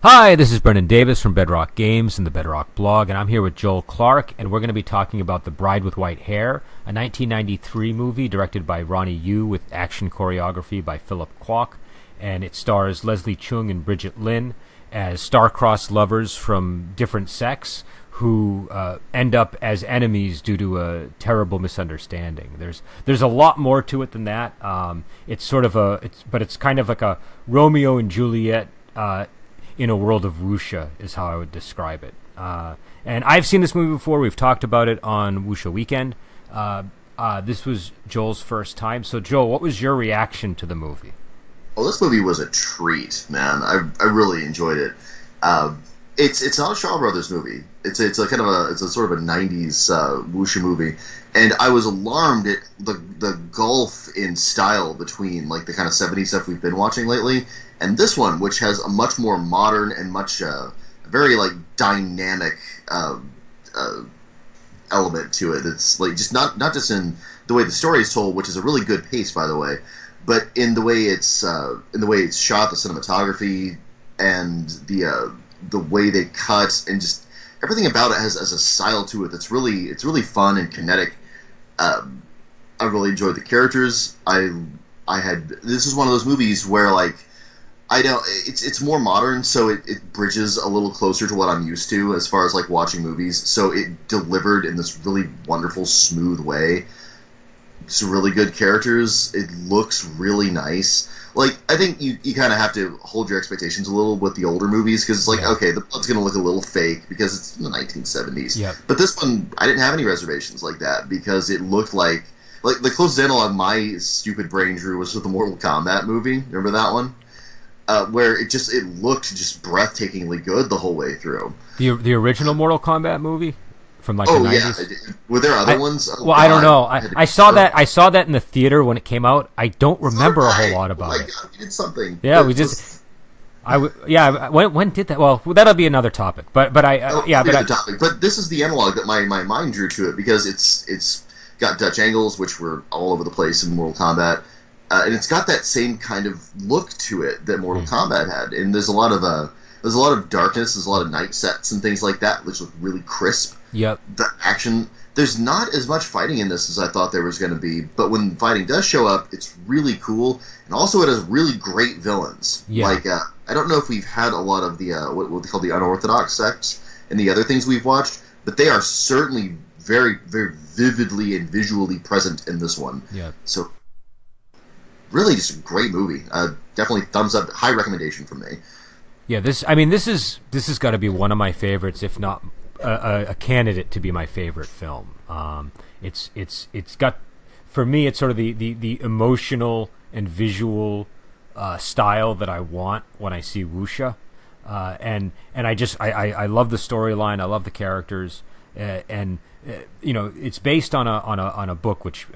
Hi, this is Brendan Davis from Bedrock Games and the Bedrock blog, and I'm here with Joel Clark, and we're going to be talking about The Bride with White Hair, a 1993 movie directed by Ronnie Yu with action choreography by Philip Kwok, and it stars Leslie Cheung and Brigitte Lin as star-crossed lovers from different sects who end up as enemies due to a terrible misunderstanding. There's a lot more to it than that. It's kind of like a Romeo and Juliet in a world of Wuxia is how I would describe it. And I've seen this movie before. We've talked about it on Wuxia Weekend. This was Joel's first time. So, Joel, what was your reaction to the movie? Well, this movie was a treat, man. I really enjoyed it. It's not a Shaw Brothers movie. It's a sort of a 90s wuxia movie, and I was alarmed at the gulf in style between like the kind of 70s stuff we've been watching lately and this one, which has a much more modern and much very like dynamic element to it. It's like just not just in the way the story is told, which is a really good pace, by the way, but in the way it's shot, the cinematography, and the way they cut, and just everything about it has a style to it that's really fun and kinetic. I really enjoyed the characters. This is one of those movies where like it's more modern, so it bridges a little closer to what I'm used to as far as like watching movies. So it delivered in this really wonderful, smooth way. It's really good characters. It looks really nice. Like, I think you kind of have to hold your expectations a little with the older movies, because it's like, okay, the blood's going to look a little fake because it's in the 1970s. Yep. But this one, I didn't have any reservations like that, because it looked like the closest analog my stupid brain drew was with the Mortal Kombat movie. Remember that one? Where it looked just breathtakingly good the whole way through. The original Mortal Kombat movie? From like the 90s? Yeah. Were there other ones? I don't know. I saw that in the theater when it came out. I don't remember a whole lot about it. God, we did something. Yeah, we just. When did that? Well, that'll be another topic. But this is the analog that my mind drew to it, because it's got Dutch angles, which were all over the place in Mortal Kombat, and it's got that same kind of look to it that Mortal Kombat had. And there's a lot of darkness. There's a lot of night sets and things like that, which look really crisp. Yep. The action, there's not as much fighting in this as I thought there was going to be, but when fighting does show up, it's really cool, and also it has really great villains. Yeah. Like, I don't know if we've had a lot of the, what they call the unorthodox sects and the other things we've watched, but they are certainly very, very vividly and visually present in this one. Yeah. So, really just a great movie. Definitely thumbs up, high recommendation from me. Yeah, this has got to be one of my favorites, if not a candidate to be my favorite film. It's got, for me, it's sort of the emotional and visual style that I want when I see wuxia, and I love the storyline. I love the characters, and it's based on a book which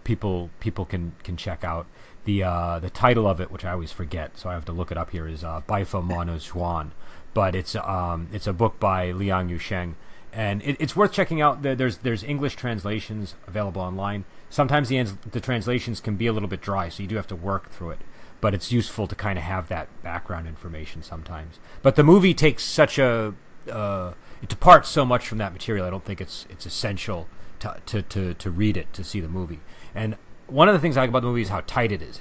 people can check out. The title of it, which I always forget, so I have to look it up here, is Baifa Mono Zhuan. But it's a book by Liang Yusheng, and it's worth checking out. There's English translations available online. Sometimes the translations can be a little bit dry, so you do have to work through it. But it's useful to kind of have that background information sometimes. But the movie takes such it departs so much from that material. I don't think it's essential to read it to see the movie. And one of the things I like about the movie is how tight it is.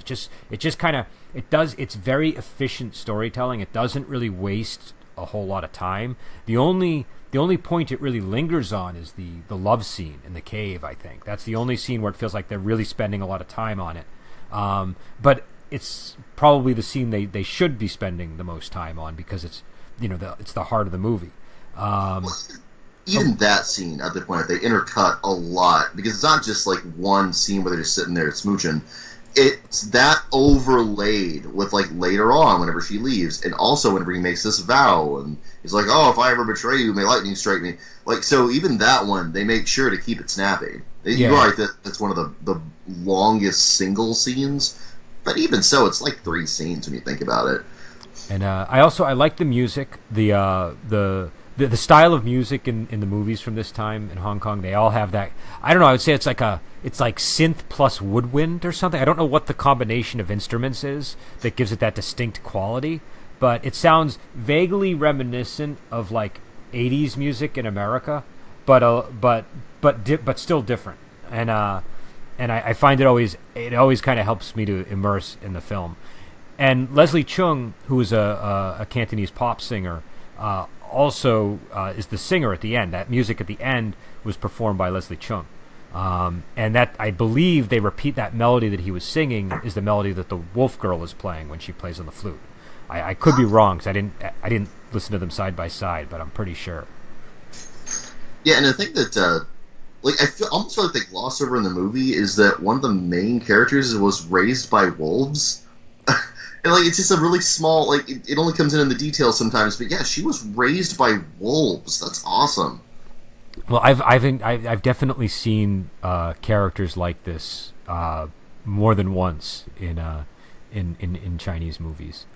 It's very efficient storytelling. It doesn't really waste a whole lot of time. The only point it really lingers on is the love scene in the cave, I think. That's the only scene where it feels like they're really spending a lot of time on it. But it's probably the scene they should be spending the most time on, because it's it's the heart of the movie. Even that scene at the point, they intercut a lot, because it's not just like one scene where they're just sitting there smooching. It's that overlaid with like later on whenever she leaves, and also whenever he makes this vow, and he's like, "Oh, if I ever betray you, may lightning strike me." Like, so even that one, they make sure to keep it snappy. You're right, that's one of the longest single scenes, but even so, it's like 3 scenes when you think about it. And I like the music, the style of music in the movies from this time in Hong Kong. They all have that. I don't know. I would say it's like synth plus woodwind or something. I don't know what the combination of instruments is that gives it that distinct quality, but it sounds vaguely reminiscent of like 80s music in America, but still different. And I find it always kind of helps me to immerse in the film. And Leslie Cheung, who is a Cantonese pop singer, also is the singer at the end. That music at the end was performed by Leslie Cheung. And that, I believe they repeat that melody that he was singing is the melody that the Wolf Girl is playing when she plays on the flute. I could be wrong because I didn't listen to them side by side, but I'm pretty sure. Yeah, and I think that I almost feel like they gloss over in the movie is that one of the main characters was raised by wolves. And it's just a really small, it only comes in the details sometimes, but yeah, she was raised by wolves. That's awesome. Well, I've definitely seen characters like this more than once in Chinese movies,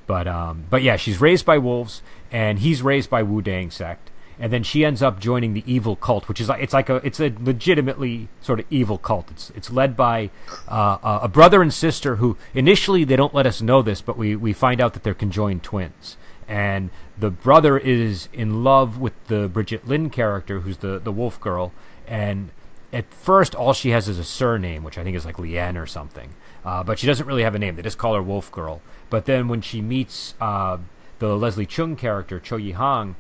but yeah, she's raised by wolves, and he's raised by Wu Dang sect, and then she ends up joining the evil cult, which is it's a legitimately sort of evil cult. It's led by a brother and sister who initially they don't let us know this, but we find out that they're conjoined twins. And the brother is in love with the Brigitte Lin character, who's the wolf girl. And at first, all she has is a surname, which I think is like Lien or something. But she doesn't really have a name. They just call her Wolf Girl. But then when she meets the Leslie Cheung character, Cho Yi-hang,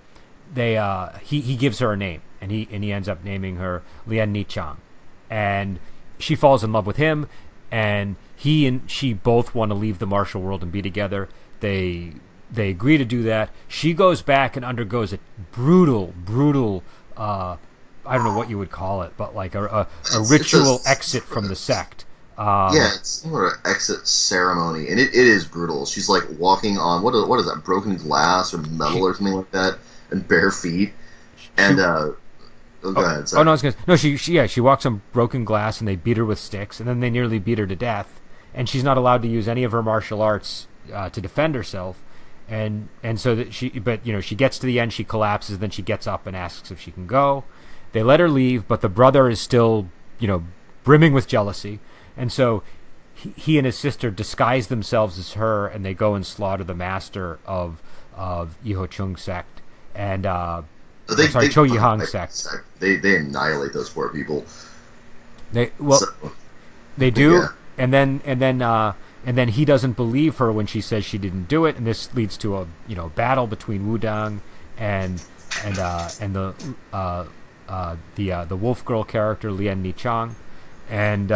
he gives her a name, and he ends up naming her Lien Ni Chang. And she falls in love with him, and he and she both want to leave the martial world and be together. They agree to do that. She goes back and undergoes a brutal, I don't know what you would call it, but like a ritual exit from the sect. Yeah, it's sort of an exit ceremony, and it is brutal. She's like walking on, what is that, broken glass or metal or something like that, and bare feet. And, go ahead. Sorry. Oh, no, I was gonna, no, she walks on broken glass, and they beat her with sticks, and then they nearly beat her to death, and she's not allowed to use any of her martial arts to defend herself. And so that she gets to the end, she collapses, then she gets up and asks if she can go. They let her leave, but the brother is still, brimming with jealousy. And so he and his sister disguise themselves as her, and they go and slaughter the master of Yiho Chung sect and Cho Yi-hang sect. They annihilate those poor people. They do, yeah. And then he doesn't believe her when she says she didn't do it, and this leads to a battle between Wu Dang and the wolf girl character Lien Ni Chang, and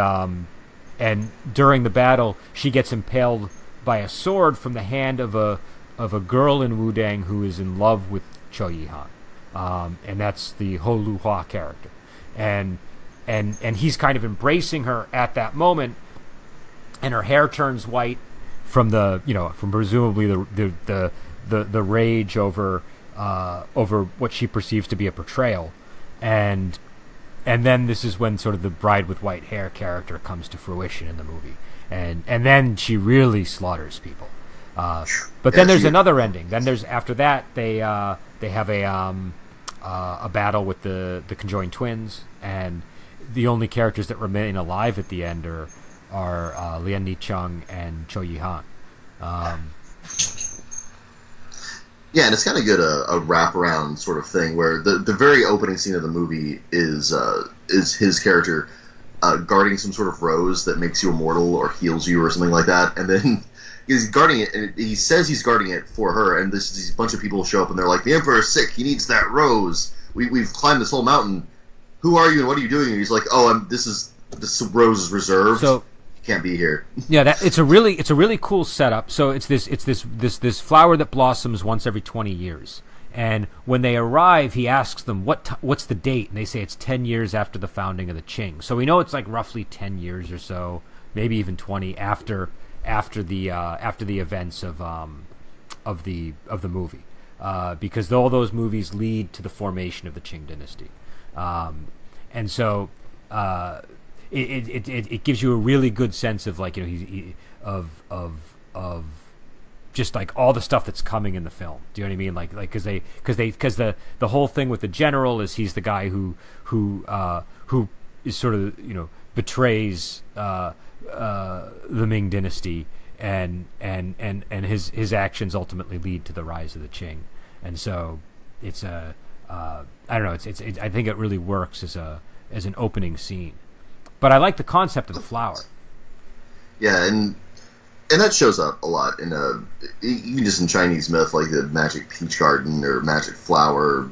during the battle she gets impaled by a sword from the hand of a girl in Wu Dang who is in love with Cho Yi-hang, and that's the Ho Lu Hua character, and he's kind of embracing her at that moment. And her hair turns white from from presumably the rage over what she perceives to be a betrayal, and then this is when sort of the bride with white hair character comes to fruition in the movie, and then she really slaughters people. But then there's another ending. Then there's after that they have a battle with the conjoined twins, and the only characters that remain alive at the end are Lien Ni Chang and Cho Yi-hang. Yeah, and it's kind of good a wraparound sort of thing where the very opening scene of the movie is his character guarding some sort of rose that makes you immortal or heals you or something like that, and then he's guarding it, and he says he's guarding it for her, and these bunch of people show up and they're like, the Emperor is sick, he needs that rose. We've climbed this whole mountain. Who are you and what are you doing? And he's like, this rose is reserved. So can't be here. Yeah, it's a really cool setup. So it's this flower that blossoms once every 20 years. And when they arrive, he asks them what's the date, and they say it's 10 years after the founding of the Qing. So we know it's like roughly 10 years or so, maybe even 20 after the events of the movie, because all those movies lead to the formation of the Qing dynasty, and so. It gives you a really good sense of of just like all the stuff that's coming in the film. Do you know what I mean? Because the whole thing with the general is he's the guy who is sort of betrays the Ming dynasty and his actions ultimately lead to the rise of the Cheung. And so it's a I don't know, it's I think it really works as an opening scene. But I like the concept of the flower. Yeah, and that shows up a lot in even just in Chinese myth, like the magic peach garden or magic flower,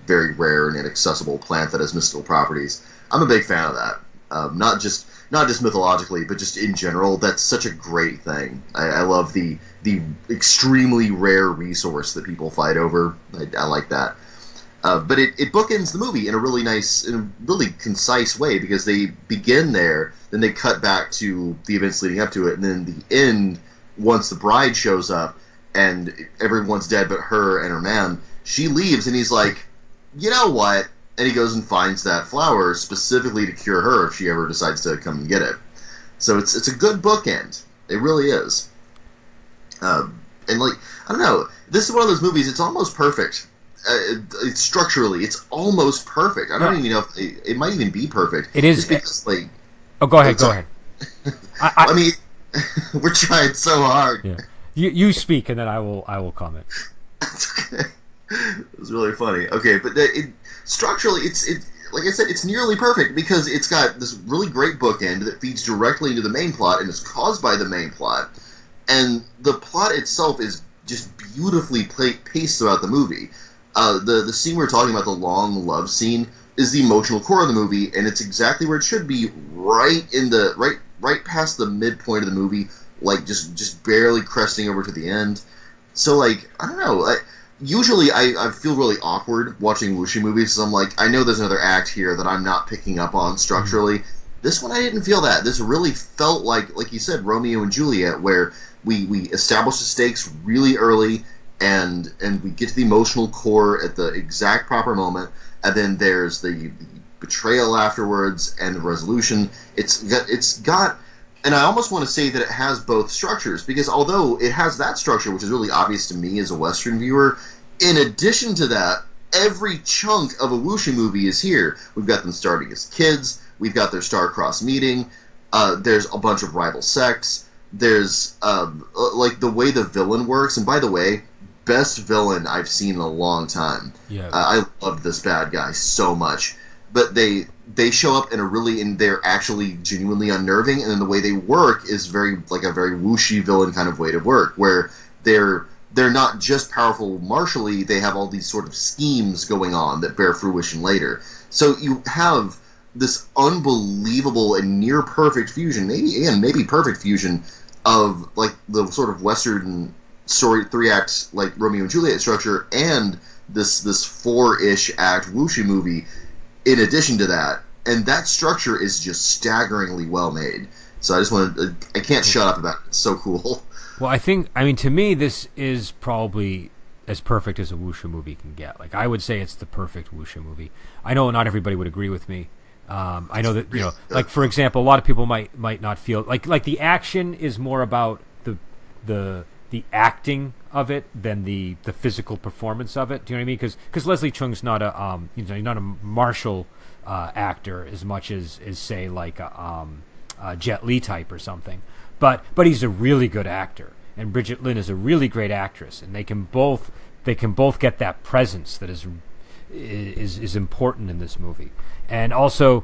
very rare and inaccessible plant that has mystical properties. I'm a big fan of that. Not just mythologically, but just in general. That's such a great thing. I love the extremely rare resource that people fight over. I like that. But it bookends the movie in a really nice, in a really concise way, because they begin there, then they cut back to the events leading up to it, and then the end, once the bride shows up and everyone's dead but her and her man, she leaves and he's like, you know what? And he goes and finds that flower specifically to cure her if she ever decides to come and get it. So it's a good bookend. It really is. And like, I don't know, this is one of those movies, it's almost perfect. It's structurally, it's almost perfect. I don't even know if it might even be perfect. It is. Because, like, oh, go ahead. I mean, we're trying so hard. Yeah. You speak, and then I will comment. Okay. It was really funny. Okay, but structurally, it's like I said, it's nearly perfect because it's got this really great bookend that feeds directly into the main plot and is caused by the main plot, and the plot itself is just beautifully paced throughout the movie. The scene we were talking about, the long love scene, is the emotional core of the movie, and it's exactly where it should be, right past the midpoint of the movie, like just barely cresting over to the end. So, like, I don't know. Usually I feel really awkward watching Wuxia movies, so I'm like, I know there's another act here that I'm not picking up on structurally. Mm-hmm. This one I didn't feel that. This really felt like you said, Romeo and Juliet, where we establish the stakes really early, and we get to the emotional core at the exact proper moment, and then there's the betrayal afterwards and the resolution. It's got, and I almost want to say that it has both structures, because although it has that structure, which is really obvious to me as a Western viewer, in addition to that, every chunk of a Wuxia movie is here. We've got them starting as kids, we've got their star-crossed meeting, there's a bunch of rival sects, there's like the way the villain works, and by the way, best villain I've seen in a long time. Yeah. I love this bad guy so much. But they show up and they're actually genuinely unnerving, and then the way they work is very like a very Wuxia villain kind of way to work, where they're not just powerful martially, they have all these sort of schemes going on that bear fruition later. So you have this unbelievable and near perfect fusion, maybe perfect fusion of like the sort of Western story 3-act like Romeo and Juliet structure and this 4-ish act Wuxia movie in addition to that, and that structure is just staggeringly well made. So I can't shut up about it. It's so cool. Well, I mean, to me, this is probably as perfect as a Wuxia movie can get. Like, I would say it's the perfect Wuxia movie. I know not everybody would agree with me. I know that, like, for example, a lot of people might not feel like the action is more about the acting of it than the physical performance of it. Do you know what I mean? Because Leslie Cheung's not a martial actor as much as say like a Jet Li type or something. But he's a really good actor, and Brigitte Lin is a really great actress, and they can both get that presence that is important in this movie. And also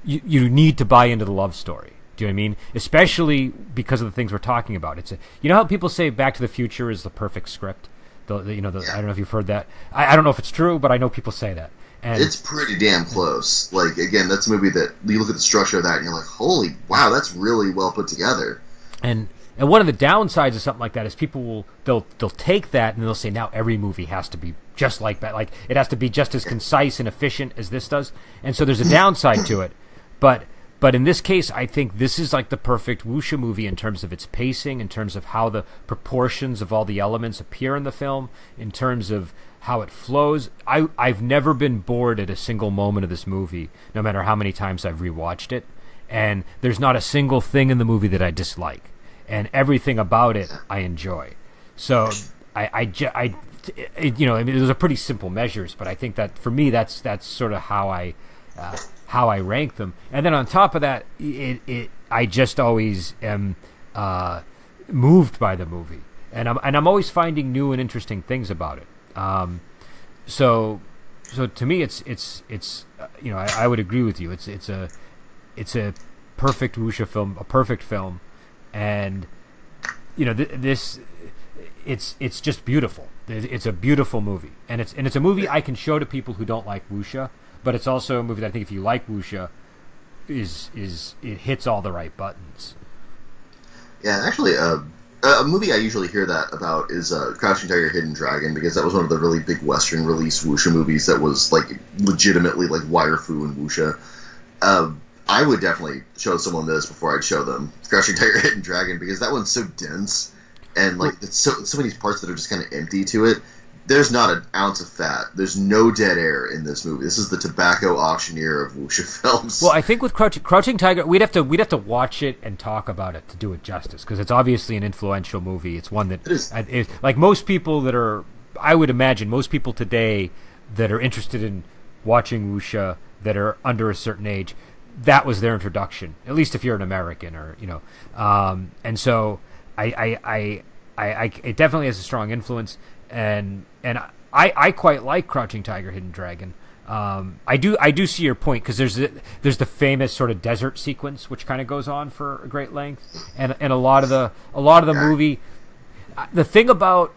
you need to buy into the love story. Do you know what I mean? Especially because of the things we're talking about. You know how people say Back to the Future is the perfect script? I don't know if you've heard that. I don't know if it's true, but I know people say that. And it's pretty damn close. Like, again, that's a movie that you look at the structure of that and you're like, holy, wow, that's really well put together. And one of the downsides of something like that is people they'll take that and they'll say, now every movie has to be just like that. Like, it has to be just as concise and efficient as this does. And so there's a downside to it. But in this case, I think this is like the perfect Wuxia movie in terms of its pacing, in terms of how the proportions of all the elements appear in the film, in terms of how it flows. I've never been bored at a single moment of this movie, no matter how many times I've rewatched it. And there's not a single thing in the movie that I dislike. And everything about it I enjoy. So I mean, those are pretty simple measures, but I think that for me that's sort of how I rank them. And then on top of that, I just always am moved by the movie, and I'm always finding new and interesting things about it. So to me, it's I would agree with you. It's a perfect wuxia film, a perfect film, and this it's just beautiful. It's a beautiful movie, and it's a movie I can show to people who don't like wuxia, but it's also a movie that I think if you like wuxia, it hits all the right buttons. Yeah, actually, a movie I usually hear that about is Crouching Tiger, Hidden Dragon, because that was one of the really big Western release wuxia movies that was like legitimately like wire fu and wuxia. I would definitely show someone this before I'd show them Crouching Tiger, Hidden Dragon, because that one's so dense and like it's so many parts that are just kind of empty to it. There's not an ounce of fat. There's no dead air in this movie. This is the tobacco auctioneer of wuxia films. Well, I think with Crouching Tiger, we'd have to watch it and talk about it to do it justice, because it's obviously an influential movie. It's one that is like most people that are, I would imagine, most people today that are interested in watching wuxia that are under a certain age, that was their introduction. At least if you're an American, or and so I it definitely has a strong influence. And I quite like Crouching Tiger, Hidden Dragon. I do see your point, because there's the famous sort of desert sequence which kind of goes on for a great length, and a lot of the movie. The thing about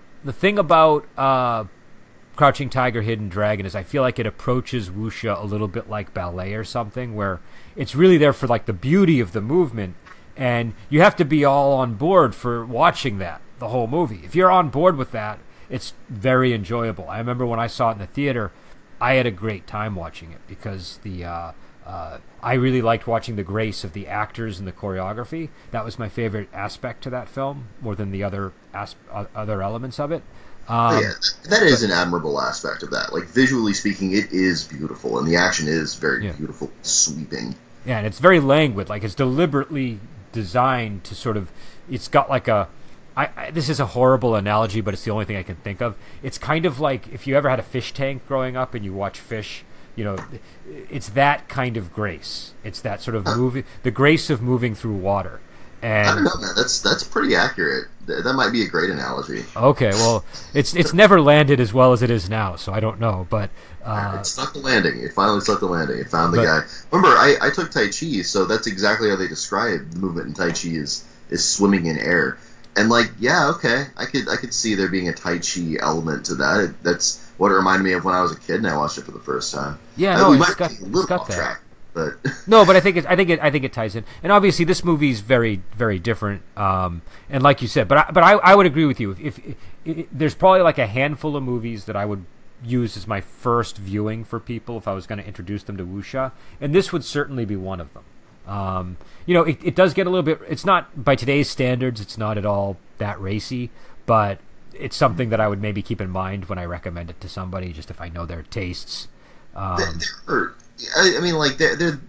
Crouching Tiger, Hidden Dragon is I feel like it approaches wuxia a little bit like ballet or something, where it's really there for like the beauty of the movement, and you have to be all on board for watching that the whole movie. If you're on board with that, it's very enjoyable. I remember when I saw it in the theater, I had a great time watching it, because I really liked watching the grace of the actors and the choreography. That was my favorite aspect to that film, more than the other elements of it. That is an admirable aspect of that. Like, visually speaking, it is beautiful, and the action is very beautiful, sweeping. Yeah, and it's very languid. Like, it's deliberately designed to sort of... It's got like a... this is a horrible analogy, but it's the only thing I can think of. It's kind of like if you ever had a fish tank growing up and you watch fish, it's that kind of grace. It's that sort of the grace of moving through water. And I don't know, man. That's pretty accurate. That might be a great analogy. Okay, well, it's never landed as well as it is now, so I don't know, but it stuck the landing. It finally stuck the landing. It found the guy. Remember, I took Tai Chi, so that's exactly how they describe the movement in Tai Chi is swimming in air. And like, yeah, okay, I could see there being a Tai Chi element to that. That's what it reminded me of when I was a kid and I watched it for the first time. Yeah, no, it's got off track, but no, but I think it ties in. And obviously, this movie is very, very different. And like you said, but I would agree with you. If there's probably like a handful of movies that I would use as my first viewing for people if I was going to introduce them to wuxia, and this would certainly be one of them. It does get a little bit... It's not, by today's standards, it's not at all that racy, but it's something that I would maybe keep in mind when I recommend it to somebody, just if I know their tastes. The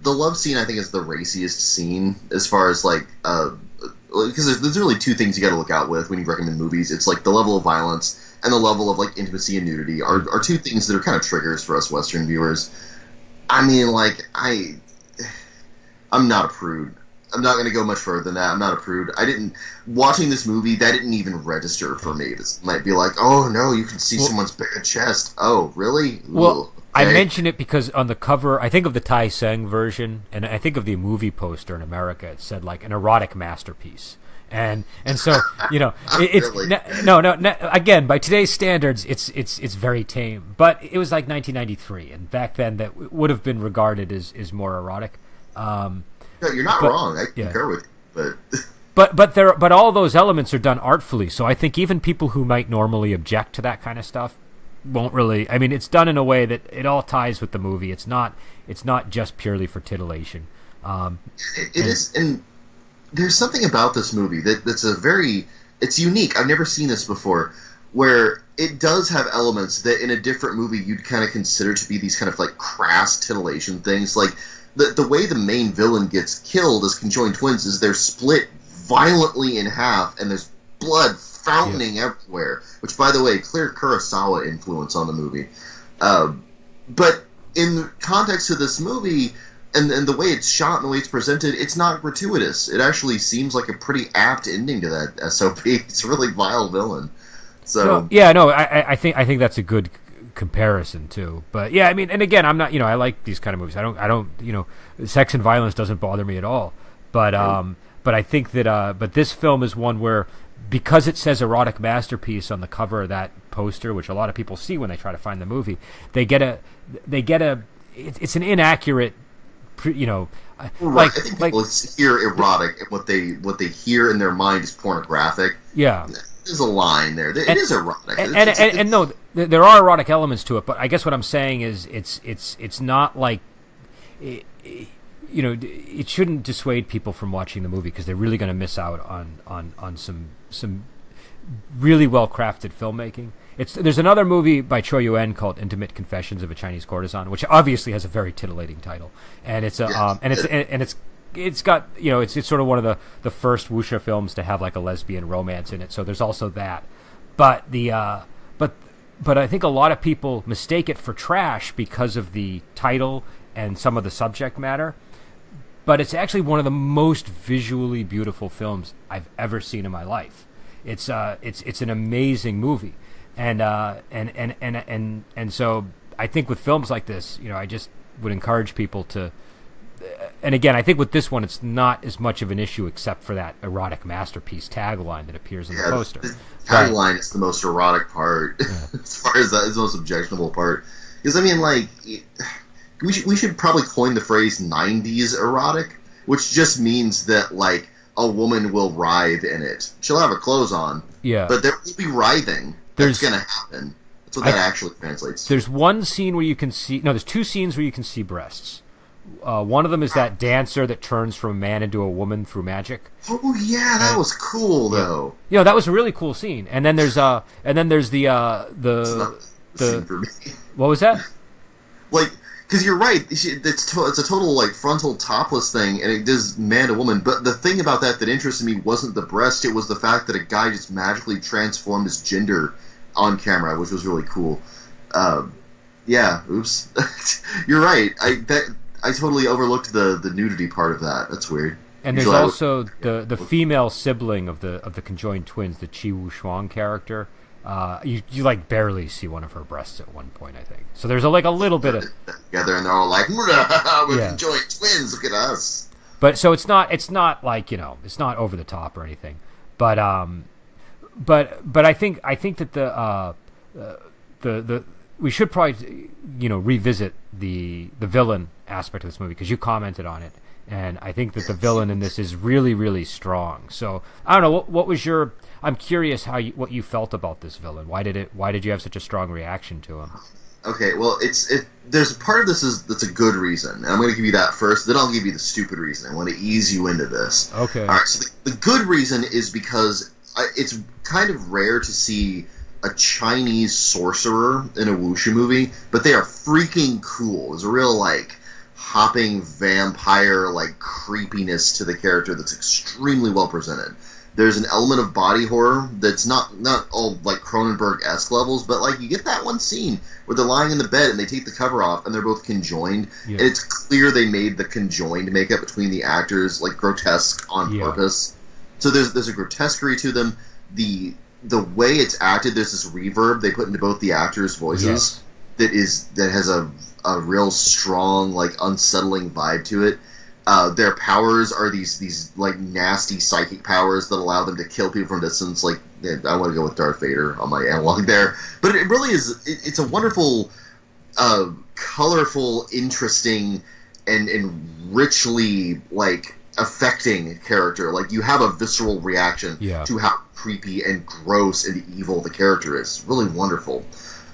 love scene, I think, is the raciest scene as far as, like... because there's really two things you got to look out with when you recommend movies. It's, like, the level of violence and the level of, like, intimacy and nudity are two things that are kind of triggers for us Western viewers. I mean, like, I'm not a prude. I'm not going to go much further than that. I'm not a prude. Watching this movie, that didn't even register for me. This might be like, oh no, you can see someone's bare chest. Oh, really? Well, okay. I mention it because on the cover, I think of the Tai Seng version, and I think of the movie poster in America, it said like an erotic masterpiece. And so, it's really? No, again, by today's standards, it's very tame. But it was like 1993, and back then that would have been regarded as more erotic. No, you're not wrong. I concur with you, but all those elements are done artfully. So I think even people who might normally object to that kind of stuff won't really. I mean, it's done in a way that it all ties with the movie. It's not just purely for titillation. It is, and there's something about this movie that's it's unique. I've never seen this before, where it does have elements that in a different movie you'd kind of consider to be these kind of like crass titillation things, like. The way the main villain gets killed as conjoined twins is they're split violently in half, and there's blood fountaining everywhere. Which, by the way, clear Kurosawa influence on the movie. But in the context of this movie, and the way it's shot and the way it's presented, it's not gratuitous. It actually seems like a pretty apt ending to that SOP. It's a really vile villain. So I think that's a good comparison too. But yeah, I mean, and again, I'm not, I like these kind of movies. I don't, sex and violence doesn't bother me at all. But I think that but this film is one where, because it says erotic masterpiece on the cover of that poster, which a lot of people see when they try to find the movie, it's an inaccurate, right. I think people hear erotic, and what they hear in their mind is pornographic. Yeah. There's a line there. It is erotic. And no, there are erotic elements to it, but I guess what I'm saying is it's not like, it shouldn't dissuade people from watching the movie, because they're really going to miss out on some really well crafted filmmaking. There's another movie by Choi Yuen called Intimate Confessions of a Chinese Courtesan, which obviously has a very titillating title, and it's it's got, it's sort of one of the first Wuxia films to have like a lesbian romance in it. So there's also that, but but I think a lot of people mistake it for trash because of the title and some of the subject matter. But it's actually one of the most visually beautiful films I've ever seen in my life. It's an amazing movie, and so I think with films like this, I just would encourage people to. And again, I think with this one, it's not as much of an issue, except for that erotic masterpiece tagline that appears in the poster. The tagline is the most erotic part, as far as that is the most objectionable part. Because I mean, like, we should probably coin the phrase "90s erotic," which just means that like a woman will writhe in it. She'll have her clothes on, but there will be writhing. That's going to happen. That's what that actually translates to. There's one scene where you can see. No, there's two scenes where you can see breasts. One of them is that dancer that turns from a man into a woman through magic. Oh yeah, that was cool though. Yeah, that was a really cool scene. And then there's the scene for me. What was that? Like, because you're right, it's a total like frontal topless thing, and it does man to woman. But the thing about that interested me wasn't the breast; it was the fact that a guy just magically transformed his gender on camera, which was really cool. Yeah, oops, you're right. I totally overlooked the nudity part of that. That's weird. And there's also the female sibling of the conjoined twins, the Chi Wu Shuang character. You like barely see one of her breasts at one point, I think. So there's a little bit of together, and they're all like, "We're conjoined twins. Look at us." But so it's not like it's not over the top or anything. But I think that the we should probably revisit the villain aspect of this movie, because you commented on it, and I think that the villain in this is really, really strong. So I don't know, what was your? I'm curious what you felt about this villain. Why did you have such a strong reaction to him? Okay, well, there's a part of this that's a good reason, and I'm going to give you that first. Then I'll give you the stupid reason. I want to ease you into this. Okay. All right. So the good reason is because it's kind of rare to see a Chinese sorcerer in a wuxia movie, but they are freaking cool. There's a real like hopping vampire like creepiness to the character that's extremely well presented. There's an element of body horror that's not all like Cronenberg-esque levels, but like you get that one scene where they're lying in the bed and they take the cover off and they're both conjoined, and it's clear they made the conjoined makeup between the actors like grotesque on purpose. So there's a grotesquerie to them. The way it's acted, there's this reverb they put into both the actors' voices that has a real strong, like, unsettling vibe to it. Their powers are these like nasty psychic powers that allow them to kill people from distance. Like, I want to go with Darth Vader on my analog there, but it really is. It's a wonderful, colorful, interesting, and richly like affecting character. Like, you have a visceral reaction to how creepy and gross and evil the character is. It's really wonderful.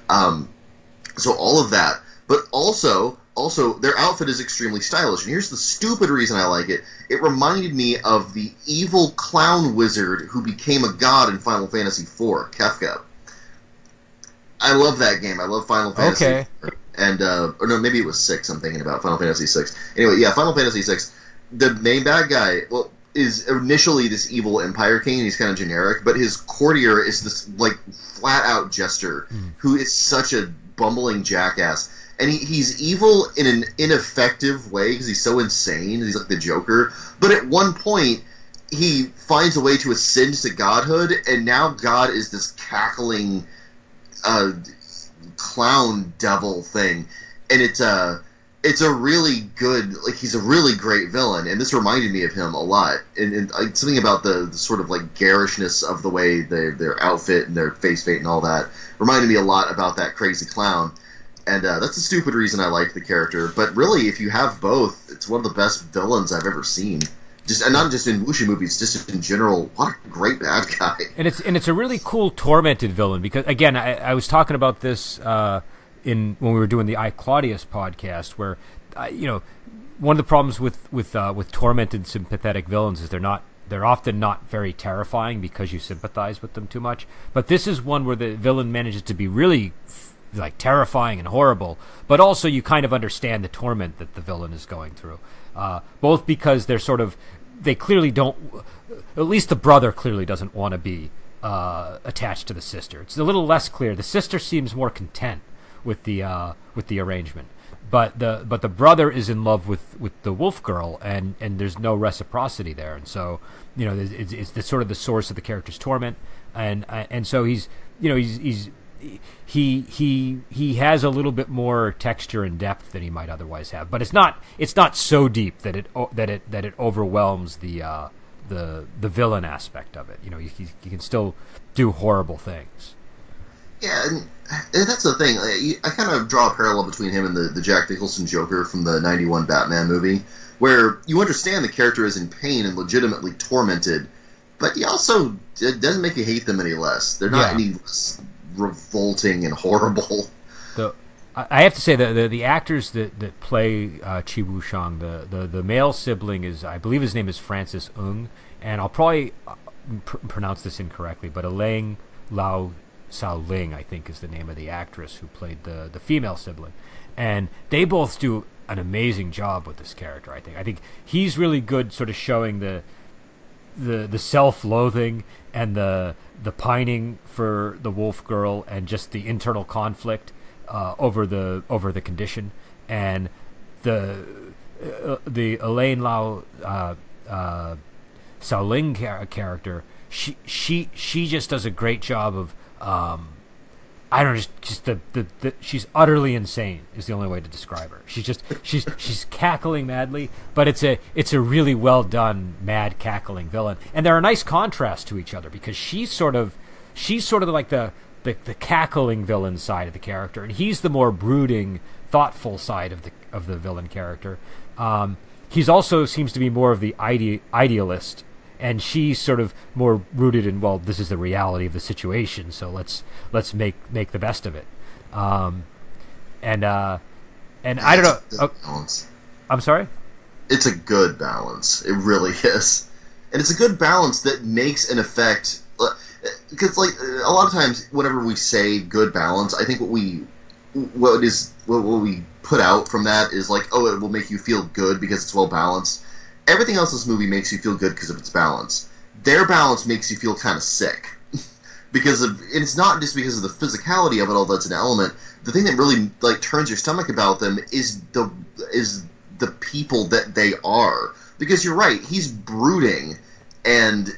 So all of that, but also their outfit is extremely stylish. And here's the stupid reason I like it. It reminded me of the evil clown wizard who became a god in Final Fantasy IV, Kefka. I love that game. I love Final Fantasy. Okay. And, or no, maybe it was 6 I'm thinking about, Final Fantasy 6. Anyway, yeah, Final Fantasy 6. The main bad guy, is initially this evil Empire King, and he's kind of generic, but his courtier is this, like, flat-out jester who is such a bumbling jackass. and he's evil in an ineffective way because he's so insane. He's like the Joker. But at one point, he finds a way to ascend to godhood, and now God is this cackling clown devil thing, and it's a really good, like, he's a really great villain, and this reminded me of him a lot, and something about the sort of like garishness of the way their outfit and their face paint and all that reminded me a lot about that crazy clown. And that's a stupid reason I like the character, but really, if you have both, it's one of the best villains I've ever seen. And not just in Wuxia movies, just in general. What a great bad guy! And it's a really cool tormented villain, because again, I was talking about this when we were doing the I Claudius podcast, where one of the problems with tormented sympathetic villains is they're often not very terrifying because you sympathize with them too much. But this is one where the villain manages to be really like terrifying and horrible, but also you kind of understand the torment that the villain is going through. Both because they clearly don't, at least the brother clearly doesn't want to be attached to the sister. It's a little less clear. The sister seems more content with the arrangement, but the brother is in love with the wolf girl, and there's no reciprocity there, and so it's the sort of the source of the character's torment, and so he has a little bit more texture and depth than he might otherwise have, but it's not so deep that it overwhelms the villain aspect of it. He can still do horrible things. Yeah, and that's the thing. I kind of draw a parallel between him and the Jack Nicholson Joker from the '91 Batman movie, where you understand the character is in pain and legitimately tormented, but it doesn't make you hate them any less. They're not any less revolting and horrible. I have to say the actors that play Chi Wuxiang, the male sibling is, I believe his name is Francis Ng, and I'll probably pronounce this incorrectly, but Elaine Lau Sao Ling, I think, is the name of the actress who played the female sibling, and they both do an amazing job with this character. I think he's really good, sort of showing the self-loathing and the pining for the wolf girl, and just the internal conflict over the condition, and the Elaine Lau Sao Ling character. She just does a great job of I don't know, just the she's utterly insane is the only way to describe her. She's cackling madly, but it's a really well done mad cackling villain, and they're a nice contrast to each other, because she's sort of like the cackling villain side of the character, and he's the more brooding, thoughtful side of the villain character. He's also seems to be more of the idealist, and she's sort of more rooted in, well, this is the reality of the situation, so let's make the best of it. And I don't know. Balance. I'm sorry? It's a good balance. It really is, and it's a good balance that makes an effect. Because like a lot of times, whenever we say good balance, I think what we put out from that is like, oh, it will make you feel good because it's well balanced. Everything else in this movie makes you feel good because of its balance. Their balance makes you feel kind of sick. And it's not just because of the physicality of it, although that's an element. The thing that really like turns your stomach about them is the people that they are. Because you're right, he's brooding and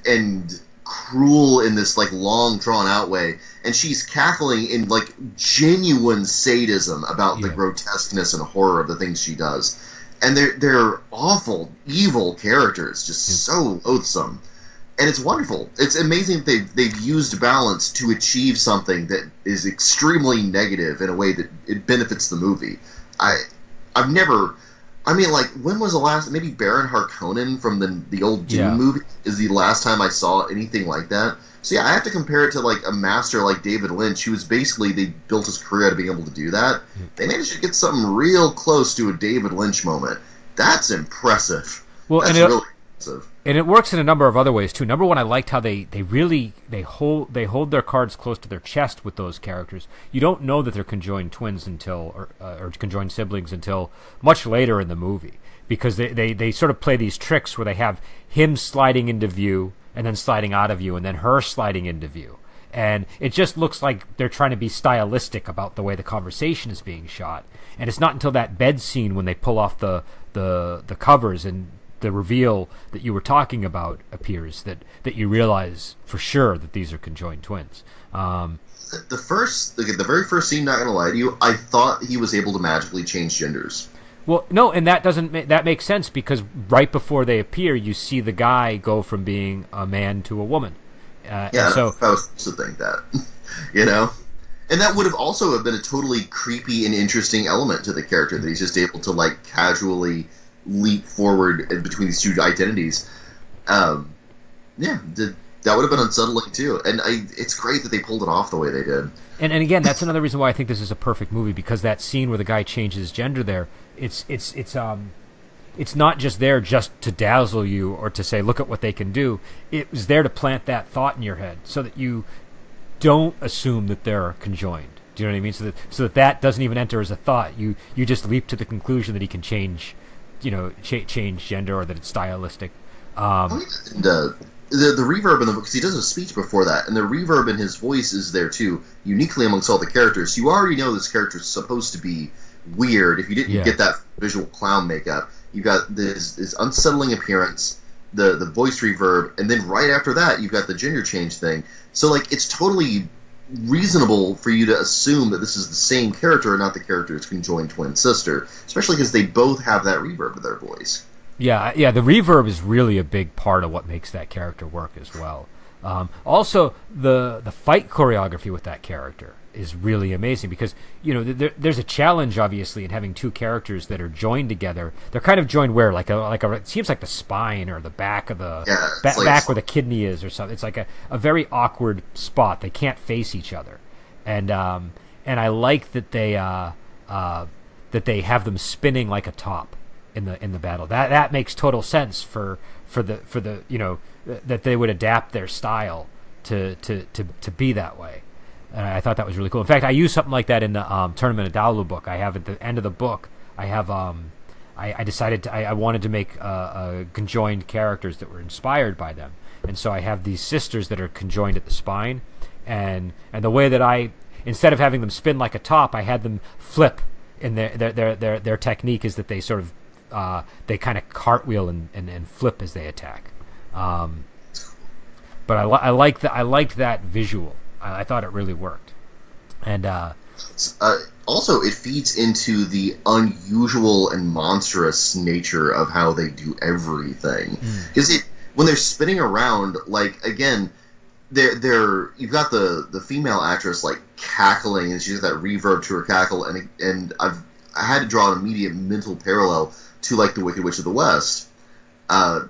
cruel in this like long drawn out way, and she's cackling in like genuine sadism about the grotesqueness and horror of the things she does. And they're awful, evil characters, just so loathsome. And it's wonderful. It's amazing that they've used balance to achieve something that is extremely negative in a way that it benefits the movie. When was the last, maybe Baron Harkonnen from the old Dune movie is the last time I saw anything like that. So yeah, I have to compare it to like a master like David Lynch, who was basically, they built his career out of being able to do that. They managed to get something real close to a David Lynch moment. That's impressive. Well, that's really impressive. And it works in a number of other ways too. Number one, I liked how they hold their cards close to their chest with those characters. You don't know that they're conjoined twins or conjoined siblings until much later in the movie, because they sort of play these tricks where they have him sliding into view and then sliding out of view, and then her sliding into view, And it just looks like they're trying to be stylistic about the way the conversation is being shot. And it's not until that bed scene when they pull off the covers and the reveal that you were talking about appears that you realize for sure that these are conjoined twins. The very first scene, not gonna lie to you, I thought he was able to magically change genders. Well, no, and that makes sense because right before they appear, you see the guy go from being a man to a woman. Yeah, so I was supposed to think that, you know, and that would have also have been a totally creepy and interesting element to the character that he's just able to like casually leap forward between these two identities. That would have been unsettling too, and it's great that they pulled it off the way they did. And again, that's another reason why I think this is a perfect movie, because that scene where the guy changes gender there, it's not just there just to dazzle you or to say, look at what they can do. It was there to plant that thought in your head so that you don't assume that they're conjoined. Do you know what I mean? So that doesn't even enter as a thought. You just leap to the conclusion that he can change, change gender, or that it's stylistic. The reverb in the book, because he does a speech before that, and the reverb in his voice is there too, uniquely amongst all the characters. So you already know this character is supposed to be weird. If you didn't get that visual clown makeup, you got this unsettling appearance, the voice reverb, and then right after that, you've got the gender change thing. So like, it's totally reasonable for you to assume that this is the same character and not the character's conjoined twin sister, especially because they both have that reverb to their voice. Yeah, the reverb is really a big part of what makes that character work as well. Also, the fight choreography with that character is really amazing because, there's a challenge, obviously, in having two characters that are joined together. They're kind of joined where? It seems like the spine or the back of the... back where the kidney is or something. It's like a very awkward spot. They can't face each other. And I like that they have them spinning like a top in the battle. That makes total sense for the that they would adapt their style to be that way. And I thought that was really cool. In fact, I used something like that in the Tournament of Dalu book. I have at the end of the book, I have I decided I wanted to make conjoined characters that were inspired by them, and so I have these sisters that are conjoined at the spine, and the way that instead of having them spin like a top, I had them flip. In their technique is that they sort of they kind of cartwheel and flip as they attack. But I liked that visual. I thought it really worked. And also, it feeds into the unusual and monstrous nature of how they do everything. Because when they're spinning around, like, again, you've got the female actress like cackling, and she's got that reverb to her cackle, and I had to draw an immediate mental parallel to like the Wicked Witch of the West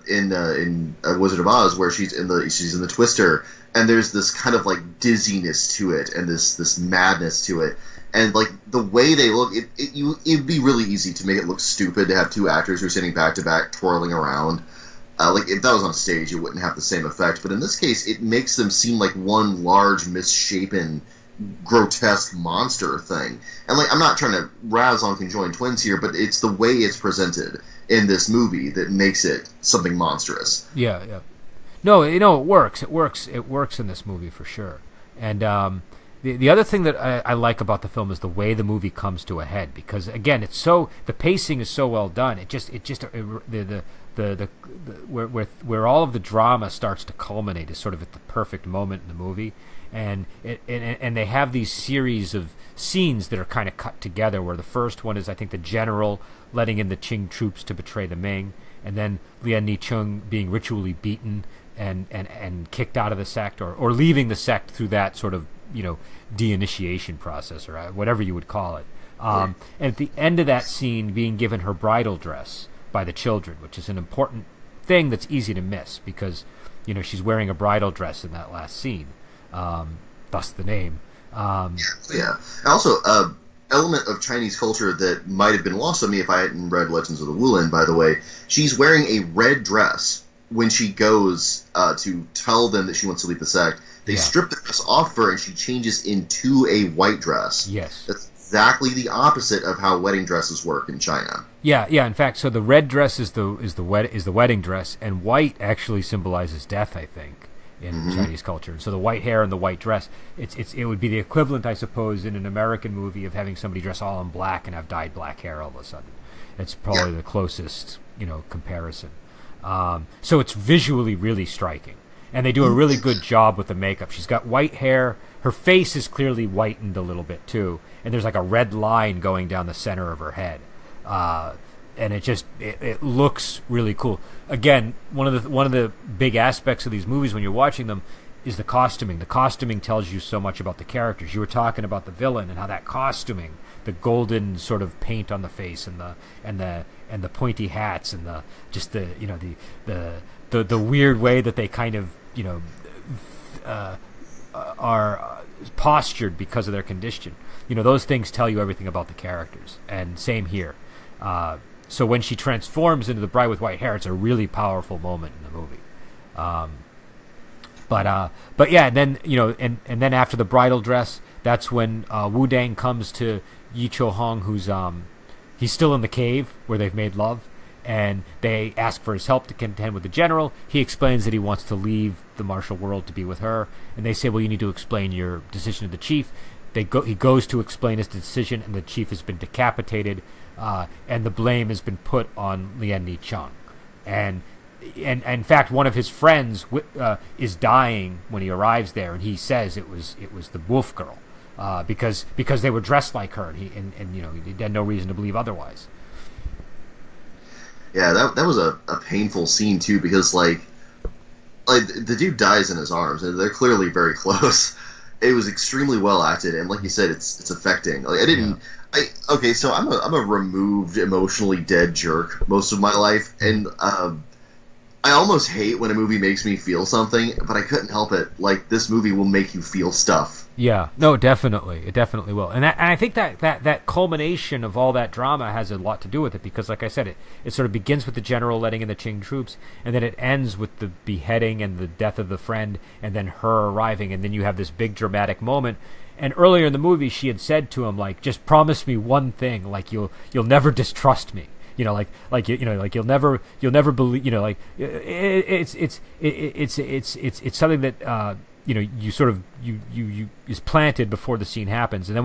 in Wizard of Oz, where she's in the Twister, and there's this kind of like dizziness to it and this madness to it, and like the way they look, it'd be really easy to make it look stupid to have two actors who are sitting back to back twirling around. Like, if that was on stage, it wouldn't have the same effect. But in this case, it makes them seem like one large, misshapen, grotesque monster thing. And, like, I'm not trying to razz on conjoined twins here, but it's the way it's presented in this movie that makes it something monstrous. Yeah. No, it works. It works in this movie for sure. And the other thing that I like about the film is the way the movie comes to a head. Because, again, the pacing is so well done. Where all of the drama starts to culminate is sort of at the perfect moment in the movie, and they have these series of scenes that are kind of cut together. Where the first one is, I think, the general letting in the Qing troops to betray the Ming, and then Lian Ni-chung being ritually beaten and kicked out of the sect, or leaving the sect through that sort of de-initiation process, or whatever you would call it. And at the end of that scene, being given her bridal dress by the children, which is an important thing that's easy to miss because she's wearing a bridal dress in that last scene, thus the name. And also element of Chinese culture that might have been lost on me if I hadn't read Legends of the Wulin, by the way. She's wearing a red dress when she goes to tell them that she wants to leave the sect. They strip the dress off her and she changes into a white dress. Yes. That's exactly the opposite of how wedding dresses work in China. Yeah. In fact, so the red dress is the wedding dress, and white actually symbolizes death, I think. in Chinese culture. And so the white hair and the white dress, it would be the equivalent, I suppose, in an American movie of having somebody dress all in black and have dyed black hair all of a sudden. It's probably the closest, comparison. So it's visually really striking. And they do a really good job with the makeup. She's got white hair. Her face is clearly whitened a little bit, too. And there's like a red line going down the center of her head. And it looks really cool. Again, one of the big aspects of these movies when you're watching them is the costuming. The costuming tells you so much about the characters. You were talking about the villain and how that costuming, the golden sort of paint on the face and the pointy hats and the weird way that they kind of are postured because of their condition. Those things tell you everything about the characters. And same here. So when she transforms into the bride with white hair, it's a really powerful moment in the movie. But yeah, and then and then after the bridal dress, that's when Wu Dang comes to Yi Cho Hong, who's he's still in the cave where they've made love, and they ask for his help to contend with the general. He explains that he wants to leave the martial world to be with her, and they say, well, you need to explain your decision to the chief. He goes to explain his decision, and the chief has been decapitated, and the blame has been put on Lien Ni Cheung. And in fact, one of his friends is dying when he arrives there, and he says it was the wolf girl, because they were dressed like her, and he had no reason to believe otherwise. Yeah, that was a painful scene too, because like the dude dies in his arms, and they're clearly very close. It was extremely well acted, and like you said, it's affecting. Like so I'm a removed, emotionally dead jerk most of my life, and I almost hate when a movie makes me feel something, but I couldn't help it. Like, this movie will make you feel stuff. Yeah, no, definitely. It definitely will. And I think that culmination of all that drama has a lot to do with it, because, like I said, it sort of begins with the general letting in the Qing troops, and then it ends with the beheading and the death of the friend, and then her arriving, and then you have this big dramatic moment. And earlier in the movie, she had said to him, like, just promise me one thing, like, you'll never distrust me. You'll never believe. It's something that you sort of you is planted before the scene happens, and then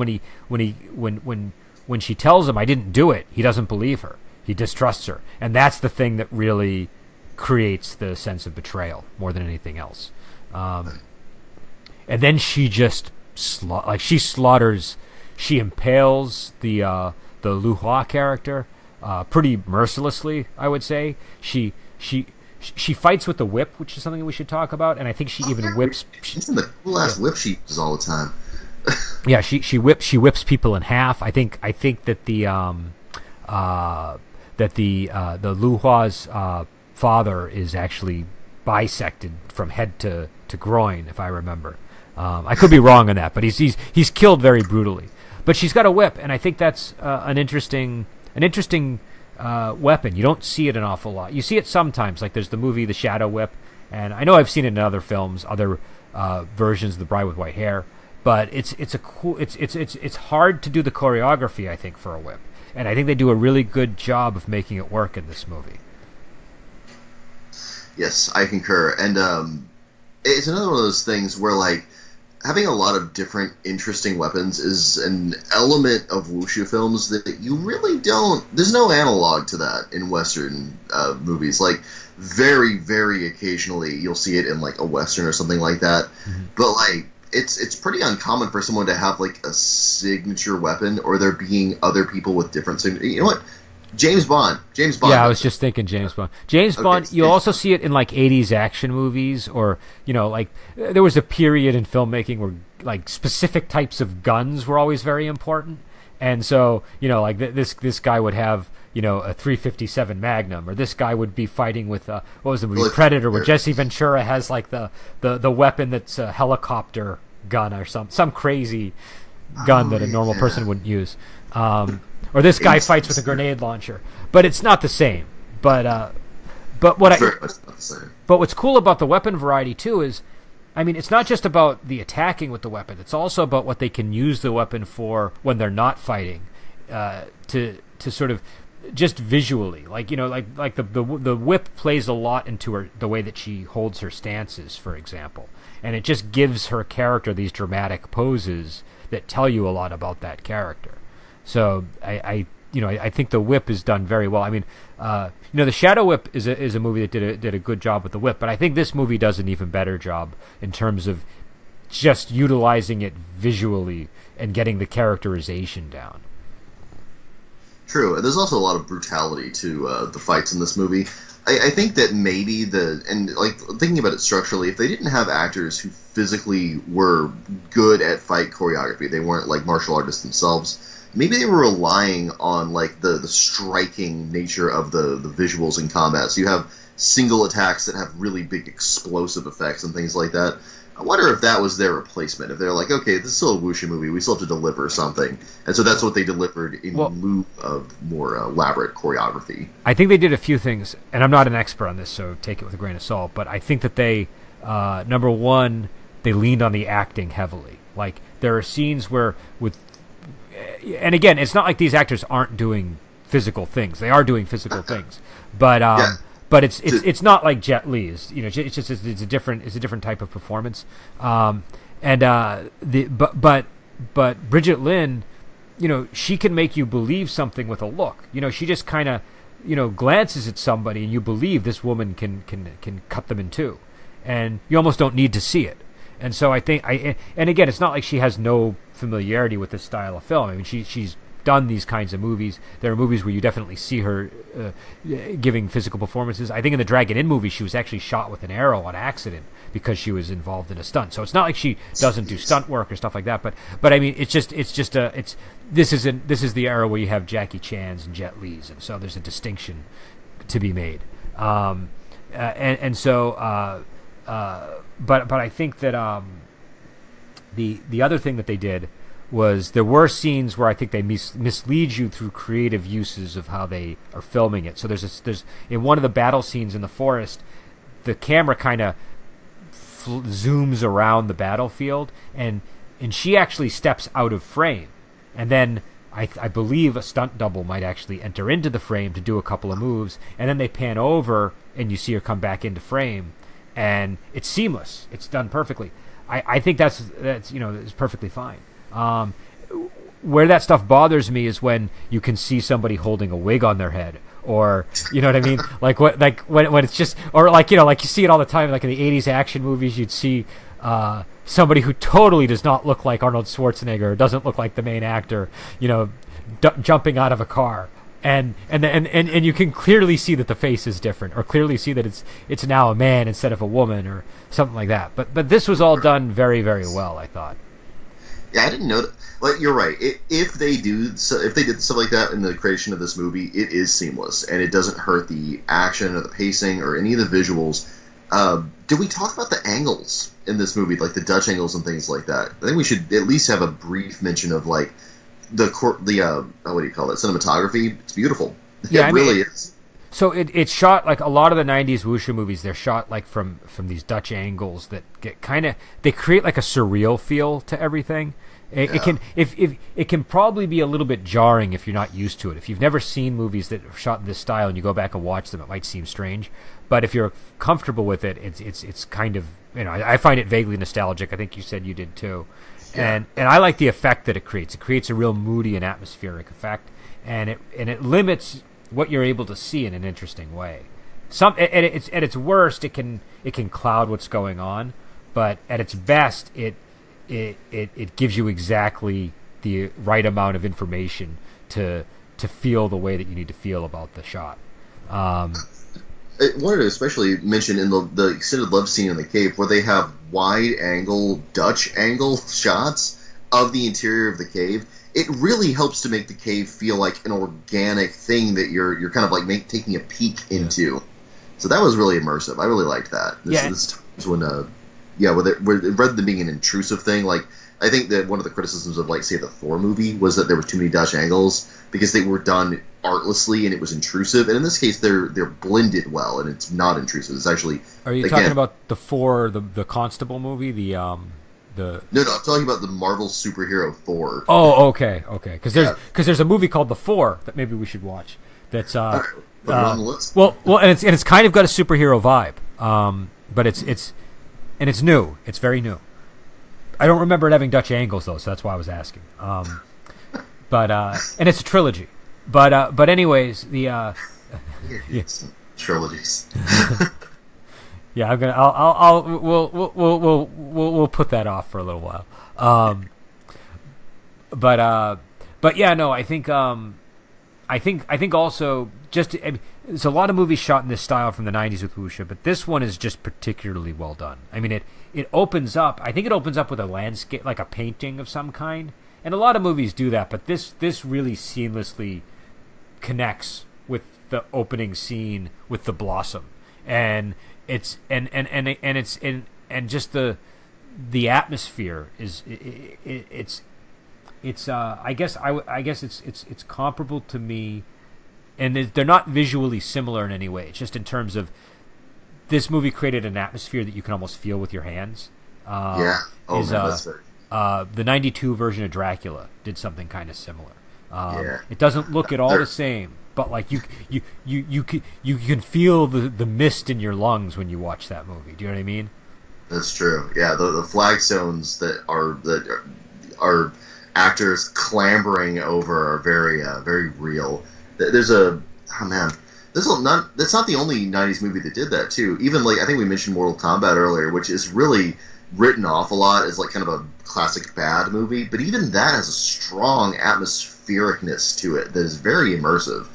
when she tells him I didn't do it, he doesn't believe her. He distrusts her, and that's the thing that really creates the sense of betrayal more than anything else. And then she just slaughters. She impales the Lu Hua character. Pretty mercilessly, I would say. She fights with the whip, which is something we should talk about, and I think she even whips. She's in the cool ass whip she uses all the time. Yeah, she whips people in half. I think that the Lu Hua's father is actually bisected from head to groin, if I remember. I could be wrong on that, but he's killed very brutally. But she's got a whip, and I think that's an interesting weapon. You don't see it an awful lot. You see it sometimes, like there's the movie The Shadow Whip, and I know I've seen it in other films, other versions of The Bride with White Hair. But it's hard to do the choreography, I think, for a whip, and I think they do a really good job of making it work in this movie. Yes, I concur, and it's another one of those things where like having a lot of different interesting weapons is an element of wuxia films that you really don't. There's no analog to that in Western movies. Like very, very occasionally you'll see it in like a Western or something like that. Mm-hmm. But like it's pretty uncommon for someone to have like a signature weapon, or there being other people with different signatures. You know what? James Bond. Yeah, I was just thinking James Bond. Bond, you'll also see it in like 80s action movies, or like there was a period in filmmaking where like specific types of guns were always very important. And so, like this guy would have, a .357 Magnum, or this guy would be fighting with what was the movie Predator, where Jesse Ventura has like the weapon that's a helicopter gun or some crazy gun that a normal person wouldn't use. Or this guy fights with a grenade launcher, but it's not the same. But what's cool about the weapon variety too is, I mean, it's not just about the attacking with the weapon. It's also about what they can use the weapon for when they're not fighting. To sort of, just visually, like like the whip plays a lot into the way that she holds her stances, for example, and it just gives her character these dramatic poses that tell you a lot about that character. So I think the whip is done very well. I mean, the Shadow Whip is a movie that did a good job with the whip, but I think this movie does an even better job in terms of just utilizing it visually and getting the characterization down. True, and there's also a lot of brutality to the fights in this movie. I think that maybe thinking about it structurally, if they didn't have actors who physically were good at fight choreography, they weren't like martial artists themselves, maybe they were relying on like the striking nature of the visuals in combat. So you have single attacks that have really big explosive effects and things like that. I wonder if that was their replacement. If they're like, okay, this is still a Wuxia movie, we still have to deliver something. And so that's what they delivered in lieu of more elaborate choreography. I think they did a few things, and I'm not an expert on this, so take it with a grain of salt, but I think that they, number one, they leaned on the acting heavily. Like, there are scenes where and again, it's not like these actors aren't doing physical things. They are doing physical things. But But it's not like Jet Li's. It's a different type of performance. But Brigitte Lin, she can make you believe something with a look. She just kind of, glances at somebody and you believe this woman can cut them in two, and you almost don't need to see it. And so I think and again, it's not like she has no familiarity with this style of film. I mean, she's done these kinds of movies. There are movies where you definitely see her giving physical performances. I think in the Dragon Inn movie, she was actually shot with an arrow on accident because she was involved in a stunt. So it's not like she doesn't do stunt work or stuff like that. But I mean, this is the era where you have Jackie Chan's and Jet Li's, and so there's a distinction to be made. But I think that the other thing that they did was there were scenes where I think they mislead you through creative uses of how they are filming it. So there's in one of the battle scenes in the forest, the camera kind of zooms around the battlefield, and she actually steps out of frame, and then I believe a stunt double might actually enter into the frame to do a couple of moves, and then they pan over and you see her come back into frame, and it's seamless. It's done perfectly. I think that's it's perfectly fine. Where that stuff bothers me is when you can see somebody holding a wig on their head, or you know what I mean, when it's just, or like you see it all the time, like in the 80s action movies, you'd see somebody who totally does not look like Arnold Schwarzenegger, or doesn't look like the main actor, jumping out of a car, and you can clearly see that the face is different, or clearly see that it's now a man instead of a woman, or something like that. But this was all done very, very well, I thought. Yeah, I didn't know that. Like, you're right. If they did stuff like that in the creation of this movie, it is seamless, and it doesn't hurt the action or the pacing or any of the visuals. Did we talk about the angles in this movie, like the Dutch angles and things like that? I think we should at least have a brief mention of like the what do you call it? Cinematography. It's beautiful. Yeah, it really is. So it's shot like a lot of the 90s wuxia movies. They're shot like from these Dutch angles that get they create like a surreal feel to everything. It can probably be a little bit jarring if you're not used to it. If you've never seen movies that are shot in this style and you go back and watch them, it might seem strange. But if you're comfortable with it, it's kind of, I find it vaguely nostalgic. I think you said you did too. Yeah. And I like the effect that it creates. It creates a real moody and atmospheric effect, and it limits what you're able to see in an interesting way. At its worst, it can cloud what's going on, but at its best, it gives you exactly the right amount of information to feel the way that you need to feel about the shot. I wanted to especially mention in the extended love scene in the cave, where they have wide-angle Dutch angle shots of the interior of the cave. It really helps to make the cave feel like an organic thing that you're kind of like taking a peek into. So that was really immersive. I really liked that. This is when rather than being an intrusive thing, like I think that one of the criticisms of, like, say, the Thor movie was that there were too many Dutch angles because they were done artlessly and it was intrusive. And in this case, they're blended well and it's not intrusive. It's actually. Are you talking about the Constable movie? No, I'm talking about the Marvel superhero Thor. Oh, okay. Because there's a movie called The Four that maybe we should watch. That's All right, put it on the list. well, and it's kind of got a superhero vibe. But it's new. It's very new. I don't remember it having Dutch angles though, so that's why I was asking. But and it's a trilogy. But anyways, the Yeah. Trilogies. yeah, I'm gonna. I'll we'll put that off for a little while. But yeah, no, I think also I mean, there's a lot of movies shot in this style from the '90s with Wuxia, but this one is just particularly well done. I mean, it opens up. I think it opens up with a landscape, like a painting of some kind, and a lot of movies do that. But this really seamlessly connects with the opening scene with the blossom, and it's just the atmosphere is it's I guess it's comparable to me, and they're not visually similar in any way. It's just in terms of this movie created an atmosphere that you can almost feel with your hands. Yeah. Oh, man, that's very... The '92 version of Dracula did something kind of similar. Yeah. It doesn't look at all the same, but like you can feel the mist in your lungs when you watch that movie. Do you know what I mean? That's true. Yeah, the flagstones that are actors clambering over are very real. That's not the only '90s movie that did that too. Even like I think we mentioned Mortal Kombat earlier, which is really written off a lot as like kind of a classic bad movie, but even that has a strong atmosphericness to it that is very immersive.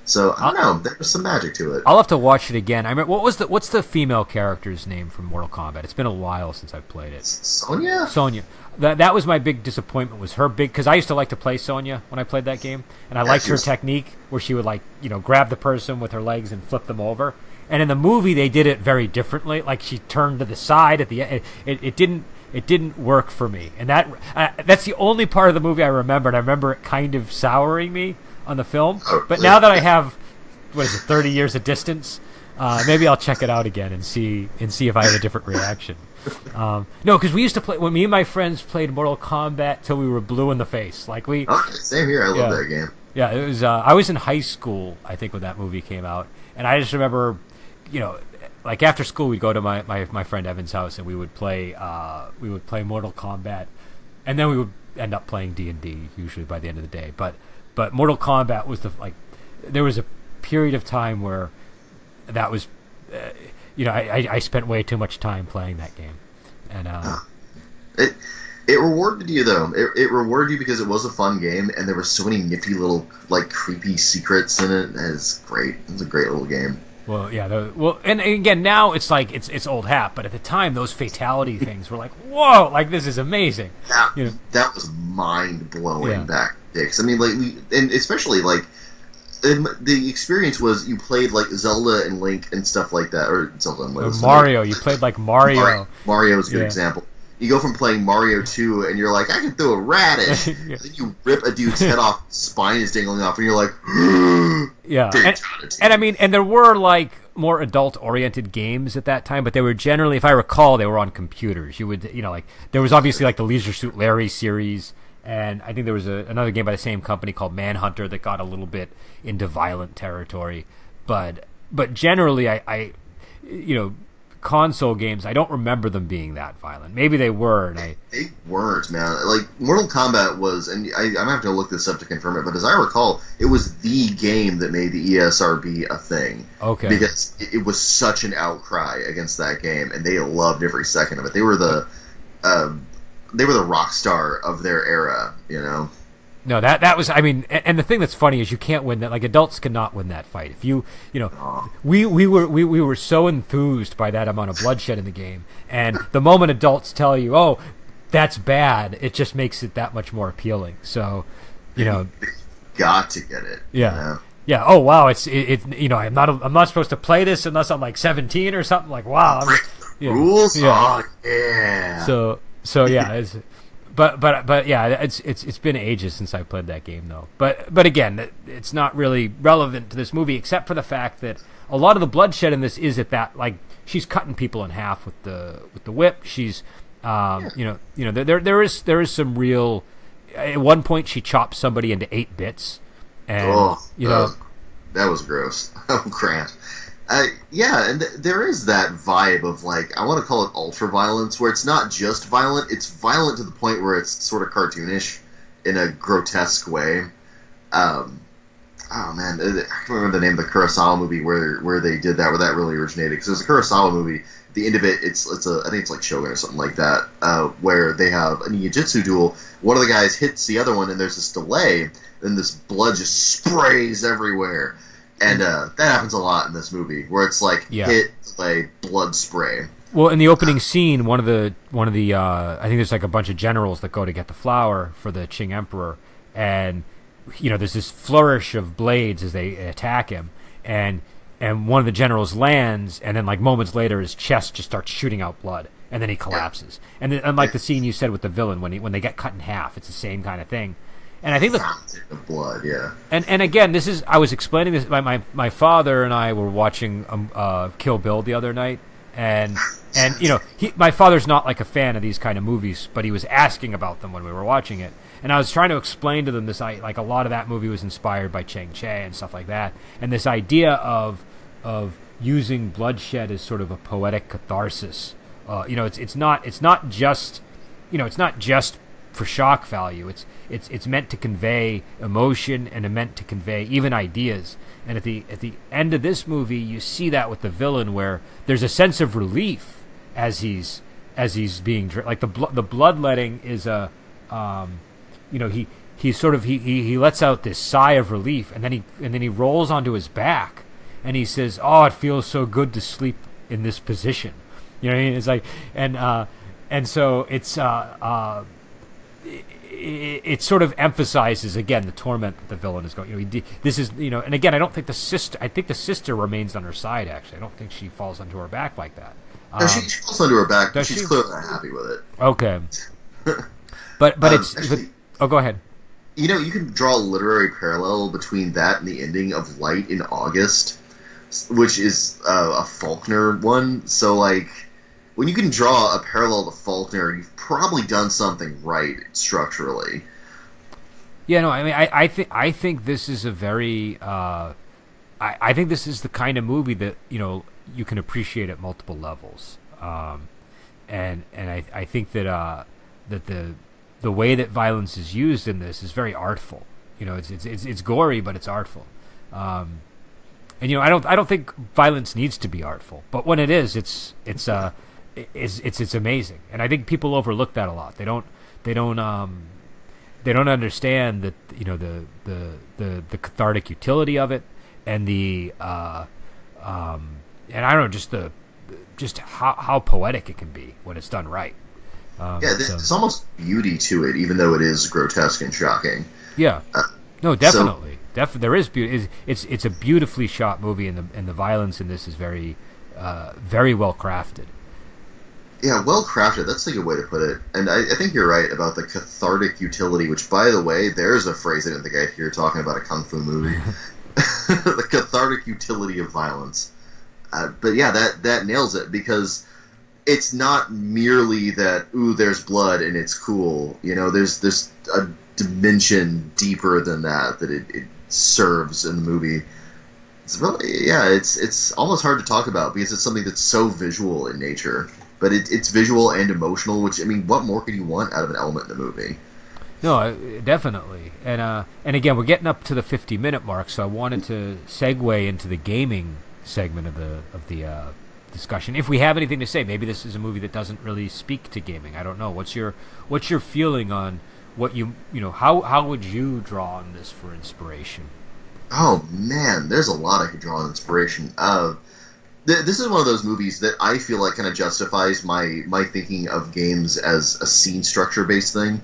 So I don't know, there's some magic to it. I'll have to watch it again. I mean, what's the female character's name from Mortal Kombat? It's been a while since I've played it. Sonya. That was my big disappointment. Was her big, because I used to like to play Sonya when I played that game, and I liked her technique where she would grab the person with her legs and flip them over. And in the movie, they did it very differently. Like she turned to the side at the end. It didn't work for me, and that's the only part of the movie I remember. And I remember it kind of souring me on the film. But now that I have 30 years of distance, maybe I'll check it out again and see if I have a different reaction. No, because we used to play when me and my friends played Mortal Kombat till we were blue in the face. Same here. I love that game. Yeah, it was. I was in high school, I think, when that movie came out, and I just remember, like after school we'd go to my friend Evan's house and we would play Mortal Kombat, and then we would end up playing D&D usually by the end of the day. But Mortal Kombat was there was a period of time where that was, I spent way too much time playing that game, and it rewarded you though. It rewarded you because it was a fun game, and there were so many nifty little creepy secrets in it. And it's great. It was a great little game. Well, yeah. And again, now it's like it's old hat, but at the time, those fatality things were like, whoa, like this is amazing. That was mind blowing back dicks. I mean, and especially the experience was you played like Zelda and Link and stuff like that, or Zelda and Link. Mario, you played like Mario. Mario is a good example. You go from playing Mario 2 and you're like, I can throw a radish. Then you rip a dude's head off, spine is dangling off, and you're like, yeah. And I mean, and there were like more adult-oriented games at that time, but they were generally, if I recall, they were on computers. You would, there was obviously like the Leisure Suit Larry series, and I think there was another game by the same company called Manhunter that got a little bit into violent territory. But generally, I console games, I don't remember them being that violent. Maybe they were. They weren't, man. Like, Mortal Kombat was, and I'm going to have to look this up to confirm it, but as I recall, it was the game that made the ESRB a thing. Okay. Because it was such an outcry against that game, and they loved every second of it. They were the rock star of their era, No, that was, I mean, and the thing that's funny is you can't win that. Like, adults cannot win that fight. If we were so enthused by that amount of bloodshed in the game, and the moment adults tell you, "Oh, that's bad," it just makes it that much more appealing. So, got to get it. Yeah. Yeah. Oh wow, it's I'm not supposed to play this unless I'm like 17 or something. Like wow. Rules. Yeah. Oh, yeah. So yeah. It's, But yeah, it's been ages since I played that game though. But again, it's not really relevant to this movie except for the fact that a lot of the bloodshed in this is at that, like, she's cutting people in half with the whip. She's there is some real. At one point, she chops somebody into 8 bits, and That was gross. Oh, Grant. Yeah, and there is that vibe of, like, I want to call it ultra-violence, where it's not just violent, it's violent to the point where it's sort of cartoonish in a grotesque way. Oh, man, I can't remember the name of the Kurosawa movie where they did that, where that really originated, because there's a Kurosawa movie, at the end of it, I think it's like Shogun or something like that, where they have a ninjutsu duel, one of the guys hits the other one, and there's this delay, and this blood just sprays everywhere. And that happens a lot in this movie, where it's like hit, delay, blood spray. Well, in the opening scene, one of the I think there's like a bunch of generals that go to get the flower for the Qing emperor, and there's this flourish of blades as they attack him, and one of the generals lands, and then like moments later, his chest just starts shooting out blood, and then he collapses. Yeah. And then, unlike the scene you said with the villain when they get cut in half, it's the same kind of thing. And I think the blood, yeah. And again, I was explaining this. My father and I were watching Kill Bill the other night, and my father's not like a fan of these kind of movies, but he was asking about them when we were watching it, and I was trying to explain to them this, like, a lot of that movie was inspired by Cheung and stuff like that, and this idea of using bloodshed as sort of a poetic catharsis. It's not just for shock value. It's meant to convey emotion and meant to convey even ideas. And at the end of this movie, you see that with the villain, where there's a sense of relief as he's being like the bloodletting is he lets out this sigh of relief, and then he rolls onto his back, and he says, "Oh, it feels so good to sleep in this position." You know what I mean? It's like and so it's it sort of emphasizes again the torment that the villain is going. This is and again, I think the sister remains on her side. Actually, I don't think she falls onto her back like that. No, she falls onto her back, but she's clearly not happy with it. Okay, but it's actually, go ahead. You can draw a literary parallel between that and the ending of Light in August, which is a Faulkner one. So, like, when you can draw a parallel to Faulkner, you've probably done something right structurally. Yeah, no, I mean, I think this is a very, I think this is the kind of movie that you can appreciate at multiple levels, and I think that the way that violence is used in this is very artful. It's gory, but it's artful. And I don't think violence needs to be artful, but when it is, it's amazing, and I think people overlook that a lot. They don't understand that the cathartic utility of it, and and I don't know, just how poetic it can be when it's done right. There's almost beauty to it, even though it is grotesque and shocking. Yeah, no, definitely. There is beauty. It's a beautifully shot movie, and the violence in this is very, very well crafted. Yeah, well crafted. That's a good way to put it. And I think you're right about the cathartic utility. Which, by the way, there's a phrase I didn't think I'd hear talking about a kung fu movie. The cathartic utility of violence. But yeah, that nails it, because it's not merely that, ooh, there's blood and it's cool. There's a dimension deeper than that it serves in the movie. It's really, it's almost hard to talk about, because it's something that's so visual in nature. But it's visual and emotional, which, I mean, what more could you want out of an element in the movie? No, definitely. And again, we're getting up to the 50-minute mark, so I wanted to segue into the gaming segment of the discussion. If we have anything to say, maybe this is a movie that doesn't really speak to gaming. I don't know. What's your feeling on what how would you draw on this for inspiration? Oh man, there's a lot I could draw on inspiration. This is one of those movies that I feel like kind of justifies my thinking of games as a scene structure based thing,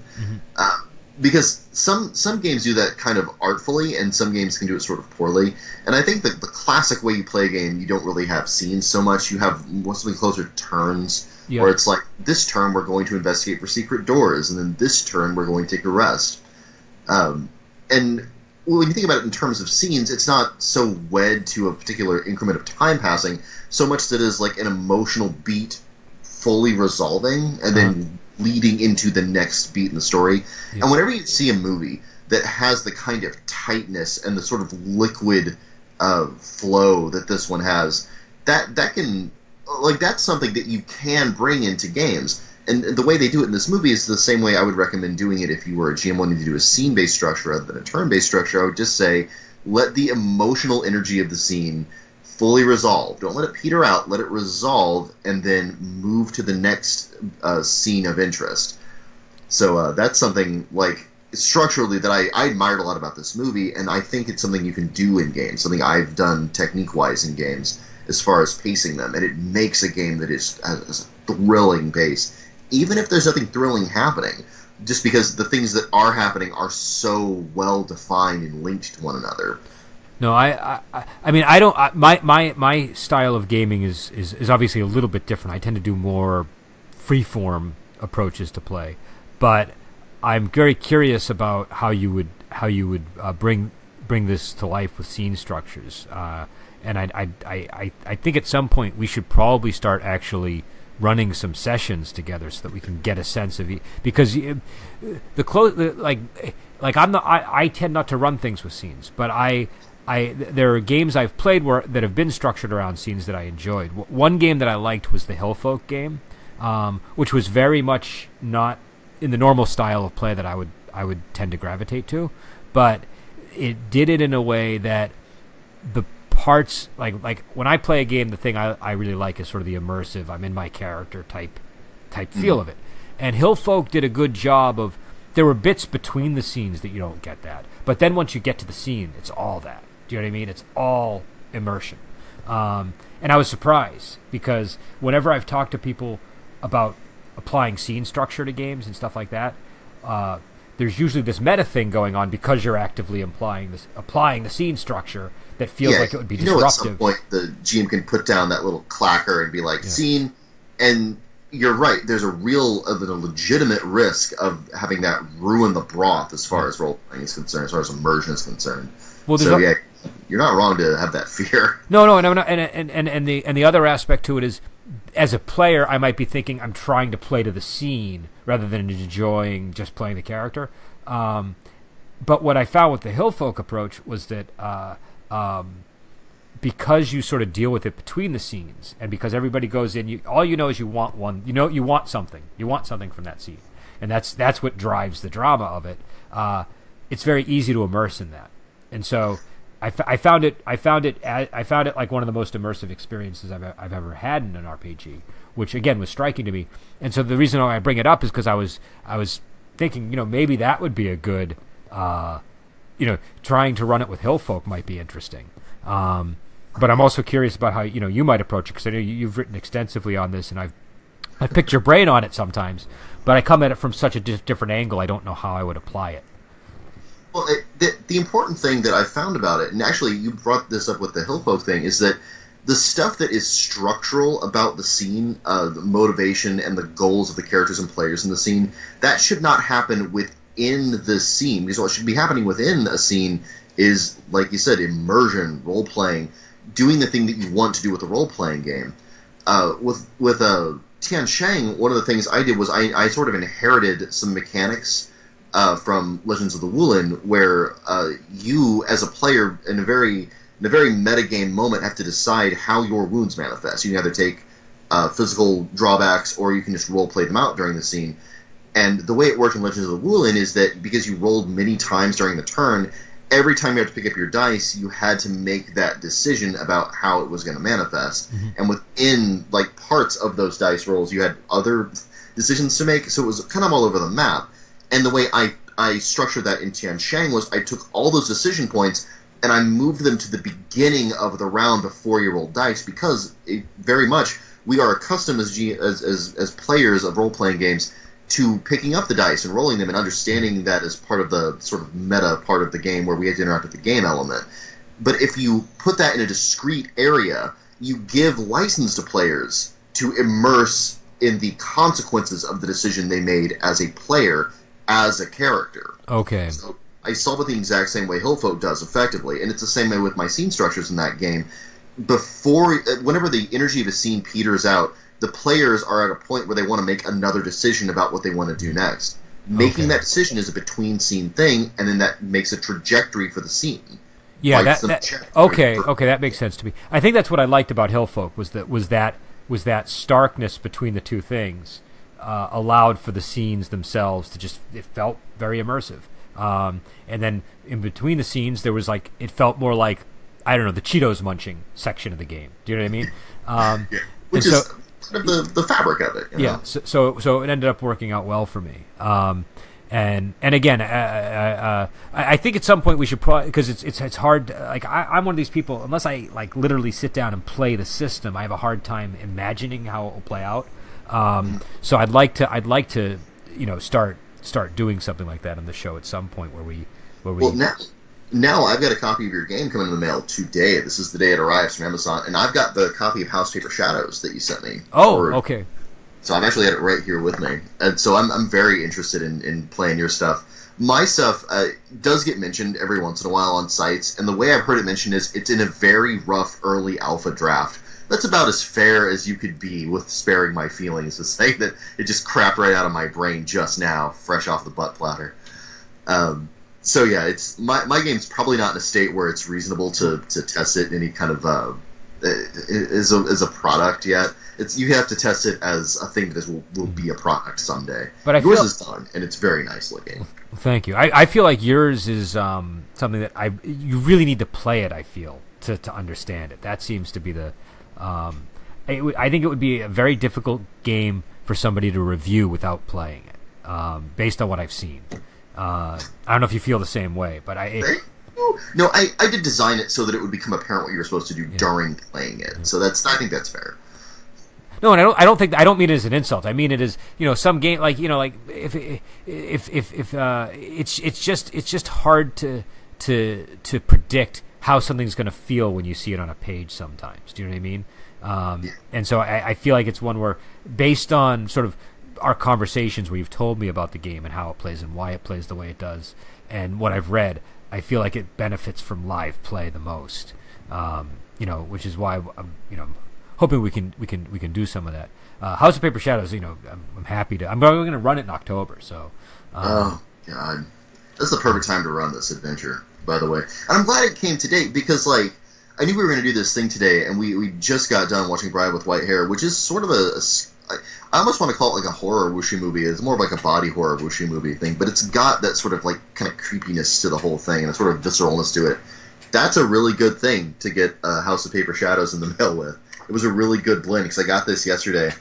because some games do that kind of artfully, and some games can do it sort of poorly. And I think that the classic way you play a game, you don't really have scenes so much. You have something closer to turns, where it's like, this turn we're going to investigate for secret doors, and then this turn we're going to take a rest. And when you think about it in terms of scenes, it's not so wed to a particular increment of time passing, so much that it is like an emotional beat fully resolving, and then leading into the next beat in the story. And whenever you see a movie that has the kind of tightness and the sort of liquid flow that this one has, that can, like, that's something that you can bring into games. And the way they do it in this movie is the same way I would recommend doing it if you were a GM wanting to do a scene-based structure rather than a turn-based structure. I would just say, let the emotional energy of the scene fully resolve. Don't let it peter out. Let it resolve, and then move to the next scene of interest. So that's something, like, structurally that I admired a lot about this movie, and I think it's something you can do in games, something I've done technique-wise in games as far as pacing them, and it makes a game that has a thrilling pace, even if there's nothing thrilling happening, just because the things that are happening are so well-defined and linked to one another. No, I mean, I don't. My style of gaming is obviously a little bit different. I tend to do more freeform approaches to play, but I'm very curious about how you would bring this to life with scene structures. And I think at some point we should probably start actually running some sessions together so that we can get a sense of because I tend not to run things with scenes, but there are games I've played that have been structured around scenes that I enjoyed. One game that I liked was the Hillfolk game, which was very much not in the normal style of play that I would tend to gravitate to, but it did it in a way that the parts, like when I play a game, the thing I really like is sort of the immersive, I'm in my character type feel of it. And Hillfolk did a good job of, there were bits between the scenes that you don't get that, but then once you get to the scene, it's all that. Do you know what I mean? It's all immersion. And I was surprised because whenever I've talked to people about applying scene structure to games and stuff like that, there's usually this meta thing going on because you're actively applying the scene structure that feels like it would be disruptive. At some point the GM can put down that little clacker and be like, scene, and you're right, there's a legitimate risk of having that ruin the broth as far as role-playing is concerned, as far as immersion is concerned. Well, you're not wrong to have that fear. No, and the other aspect to it is, as a player, I might be thinking I'm trying to play to the scene rather than enjoying just playing the character. But what I found with the Hillfolk approach was that because you sort of deal with it between the scenes, and because everybody goes in, all you know is you want something from that scene, and that's what drives the drama of it. It's very easy to immerse in that, and so I found it like one of the most immersive experiences I've ever had in an RPG, which again was striking to me. And so the reason why I bring it up is because I was thinking, maybe that would be a good, trying to run it with Hillfolk might be interesting. But I'm also curious about how you might approach it, because I know you've written extensively on this, and I've picked your brain on it sometimes, but I come at it from such a different angle. I don't know how I would apply it. Well, the important thing that I found about it, and actually you brought this up with the Hillfolk thing, is that the stuff that is structural about the scene, the motivation and the goals of the characters and players in the scene, that should not happen within the scene. Because what should be happening within a scene is, like you said, immersion, role-playing, doing the thing that you want to do with a role-playing game. With Tian Shang, one of the things I did was I sort of inherited some mechanics from Legends of the Wulin, where you, as a player, in a very metagame moment, have to decide how your wounds manifest. You can either take physical drawbacks, or you can just role-play them out during the scene. And the way it worked in Legends of the Wulin is that because you rolled many times during the turn, every time you had to pick up your dice, you had to make that decision about how it was going to manifest. Mm-hmm. And within parts of those dice rolls, you had other decisions to make, so it was kind of all over the map. And the way I structured that in Tian Shang was I took all those decision points and I moved them to the beginning of the round before you rolled dice, because very much we are accustomed as players of role-playing games to picking up the dice and rolling them and understanding that as part of the sort of meta part of the game where we have to interact with the game element. But if you put that in a discrete area, you give license to players to immerse in the consequences of the decision they made as a player, as a character. Okay. So I solve it the exact same way Hillfolk does, effectively, and it's the same way with my scene structures in that game. Whenever the energy of a scene peters out, the players are at a point where they want to make another decision about what they want to do next. Making that decision is a between-scene thing, and then that makes a trajectory for the scene. Yeah, fights them. okay, that makes sense to me. I think that's what I liked about Hillfolk was that starkness between the two things allowed for the scenes themselves to just, it felt very immersive. And then in between the scenes, there was like, it felt more like, I don't know, the Cheetos munching section of the game. Do you know what I mean? Yeah. Which is kind of the fabric of it. Yeah. So it ended up working out well for me. And again, I think at some point we should probably, because it's hard. Like I'm one of these people. Unless I like literally sit down and play the system, I have a hard time imagining how it will play out. So I'd like to start doing something like that on the show at some point where we. Well, now I've got a copy of your game coming in the mail today. This is the day it arrives from Amazon, and I've got the copy of House Paper Shadows that you sent me. Oh, okay. So I've actually got it right here with me, and so I'm very interested in playing your stuff. My stuff does get mentioned every once in a while on sites, and the way I've heard it mentioned is it's in a very rough early alpha draft. That's about as fair as you could be with sparing my feelings to say that it just crapped right out of my brain just now, fresh off the butt platter. So yeah, it's my game's probably not in a state where it's reasonable to test it in any kind of as a product yet. You have to test it as a thing that will be a product someday. But yours is done, and it's very nice looking. Thank you. I feel like yours is something that you really need to play it. I feel to understand it. That seems to be the. I think it would be a very difficult game for somebody to review without playing it, based on what I've seen. I don't know if you feel the same way, but I did design it so that it would become apparent what you were supposed to do during playing it. So I think that's fair. No, and I don't mean it as an insult. I mean it as, some game, like, like if it's just hard to predict how something's going to feel when you see it on a page sometimes. Do you know what I mean? And so I feel like it's one where, based on sort of our conversations where you've told me about the game and how it plays and why it plays the way it does and what I've read, I feel like it benefits from live play the most. Which is why I'm hoping we can do some of that. House of Paper Shadows, I'm happy to. I'm going to run it in October. So. Oh God, that's the perfect time to run this adventure. By the way, and I'm glad it came today because I knew we were going to do this thing today, and we just got done watching Bride with White Hair, which is sort of I almost want to call it like a horror wuxia movie. It's more of like a body horror wuxia movie thing, but it's got that sort of like kind of creepiness to the whole thing and a sort of visceralness to it. That's a really good thing to get House of Paper Shadows in the mail with. It was a really good blend because I got this yesterday,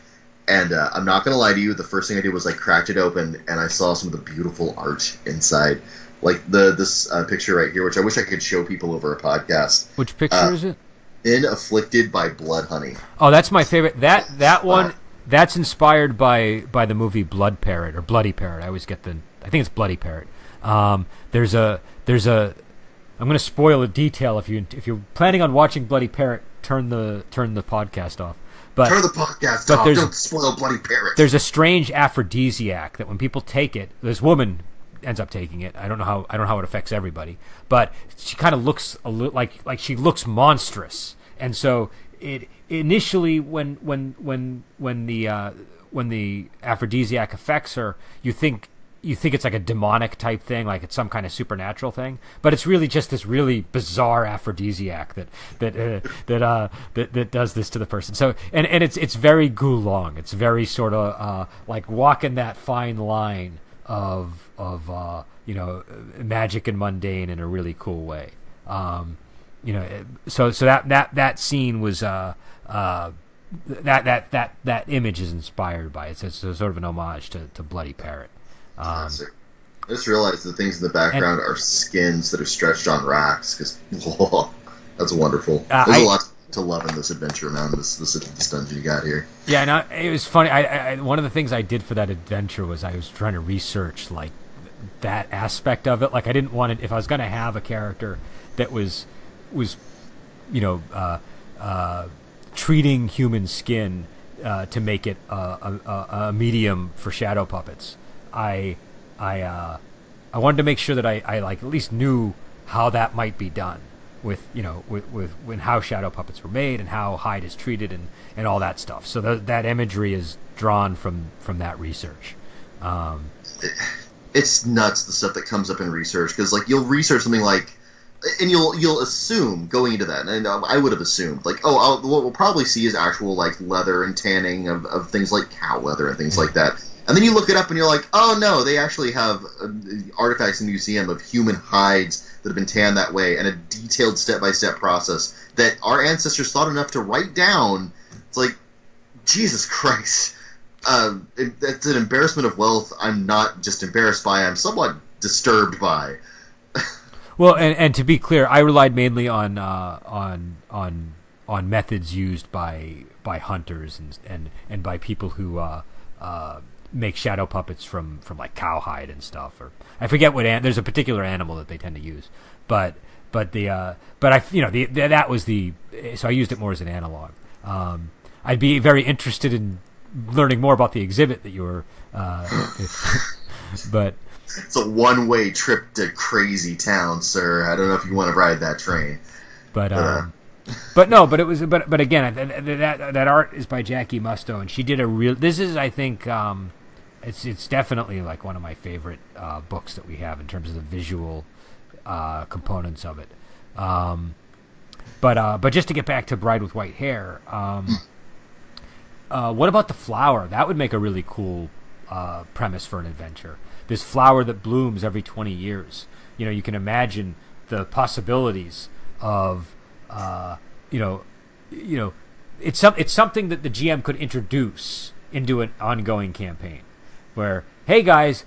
and I'm not going to lie to you, the first thing I did was I cracked it open and I saw some of the beautiful art inside. Like this picture right here, which I wish I could show people over a podcast. Which picture is it? In Afflicted by Blood Honey. Oh, that's my favorite. That one, that's inspired by the movie Blood Parrot or Bloody Parrot. I always get I think it's Bloody Parrot. There's a. I'm going to spoil a detail if you're planning on watching Bloody Parrot. Turn the podcast off. But turn the podcast off. Don't spoil Bloody Parrot. There's a strange aphrodisiac that when people take it, this woman ends up taking it. I don't know how it affects everybody, but she kind of looks a little like she looks monstrous, and so it initially when the aphrodisiac affects her, you think it's like a demonic type thing, like it's some kind of supernatural thing, but it's really just this really bizarre aphrodisiac that does this to the person. So and it's very Gulong. It's very sort of like walking that fine line of magic and mundane in a really cool way. So that scene was that image is inspired by it. So it's sort of an homage to Bloody Parrot. I just realized the things in the background are skins that are stretched on racks. Because that's wonderful. There's a lot to love in this adventure, man. This dungeon you got here. Yeah, and it was funny. I one of the things I did for that adventure was I was trying to research like that aspect of it. Like I didn't want it if I was going to have a character that was treating human skin to make it a medium for shadow puppets. I wanted to make sure that I like at least knew how that might be done with when how shadow puppets were made and how hide is treated and all that stuff. So that imagery is drawn from that research. It's nuts the stuff that comes up in research because like you'll research something like and you'll assume going into that, and I would have assumed like, oh, what we'll probably see is actual like leather and tanning of things like cow leather and things like that. And then you look it up and you're like, oh no, they actually have artifacts in the museum of human hides that have been tanned that way, and a detailed step-by-step process that our ancestors thought enough to write down. It's like, Jesus Christ. That's an embarrassment of wealth I'm not just embarrassed by, I'm somewhat disturbed by. Well, and to be clear, I relied mainly on methods used by hunters and by people who make shadow puppets from like cowhide and stuff, or I forget what there's a particular animal that they tend to use, but that was so I used it more as an analog. I'd be very interested in learning more about the exhibit that you were, but it's a one-way trip to crazy town, sir. I don't know if you want to ride that train, but again, that art is by Jackie Musto, and she did a real. This is, I think, it's definitely like one of my favorite books that we have in terms of the visual components of it. But just to get back to Bride with White Hair, what about the flower? That would make a really cool premise for an adventure. This flower that blooms every 20 years. You know, you can imagine the possibilities of, it's something that the GM could introduce into an ongoing campaign, where, hey guys,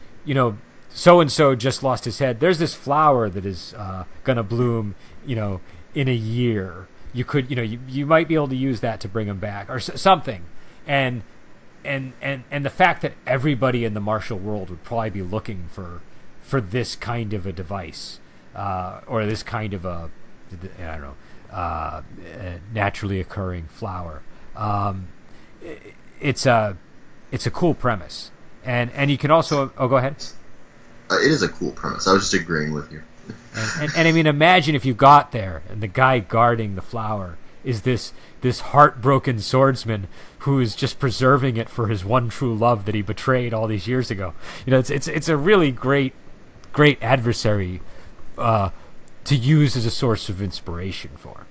so and so just lost his head. There's this flower that is gonna bloom, in a year. You could, you might be able to use that to bring him back or something, and the fact that everybody in the martial world would probably be looking for this kind of a device, or this kind of a, I don't know, naturally occurring flower. It's a cool premise, and you can also go ahead. It is a cool premise. I was just agreeing with you. and I mean, imagine if you got there and the guy guarding the flower is this heartbroken swordsman who is just preserving it for his one true love that he betrayed all these years ago. It's a really great adversary to use as a source of inspiration for.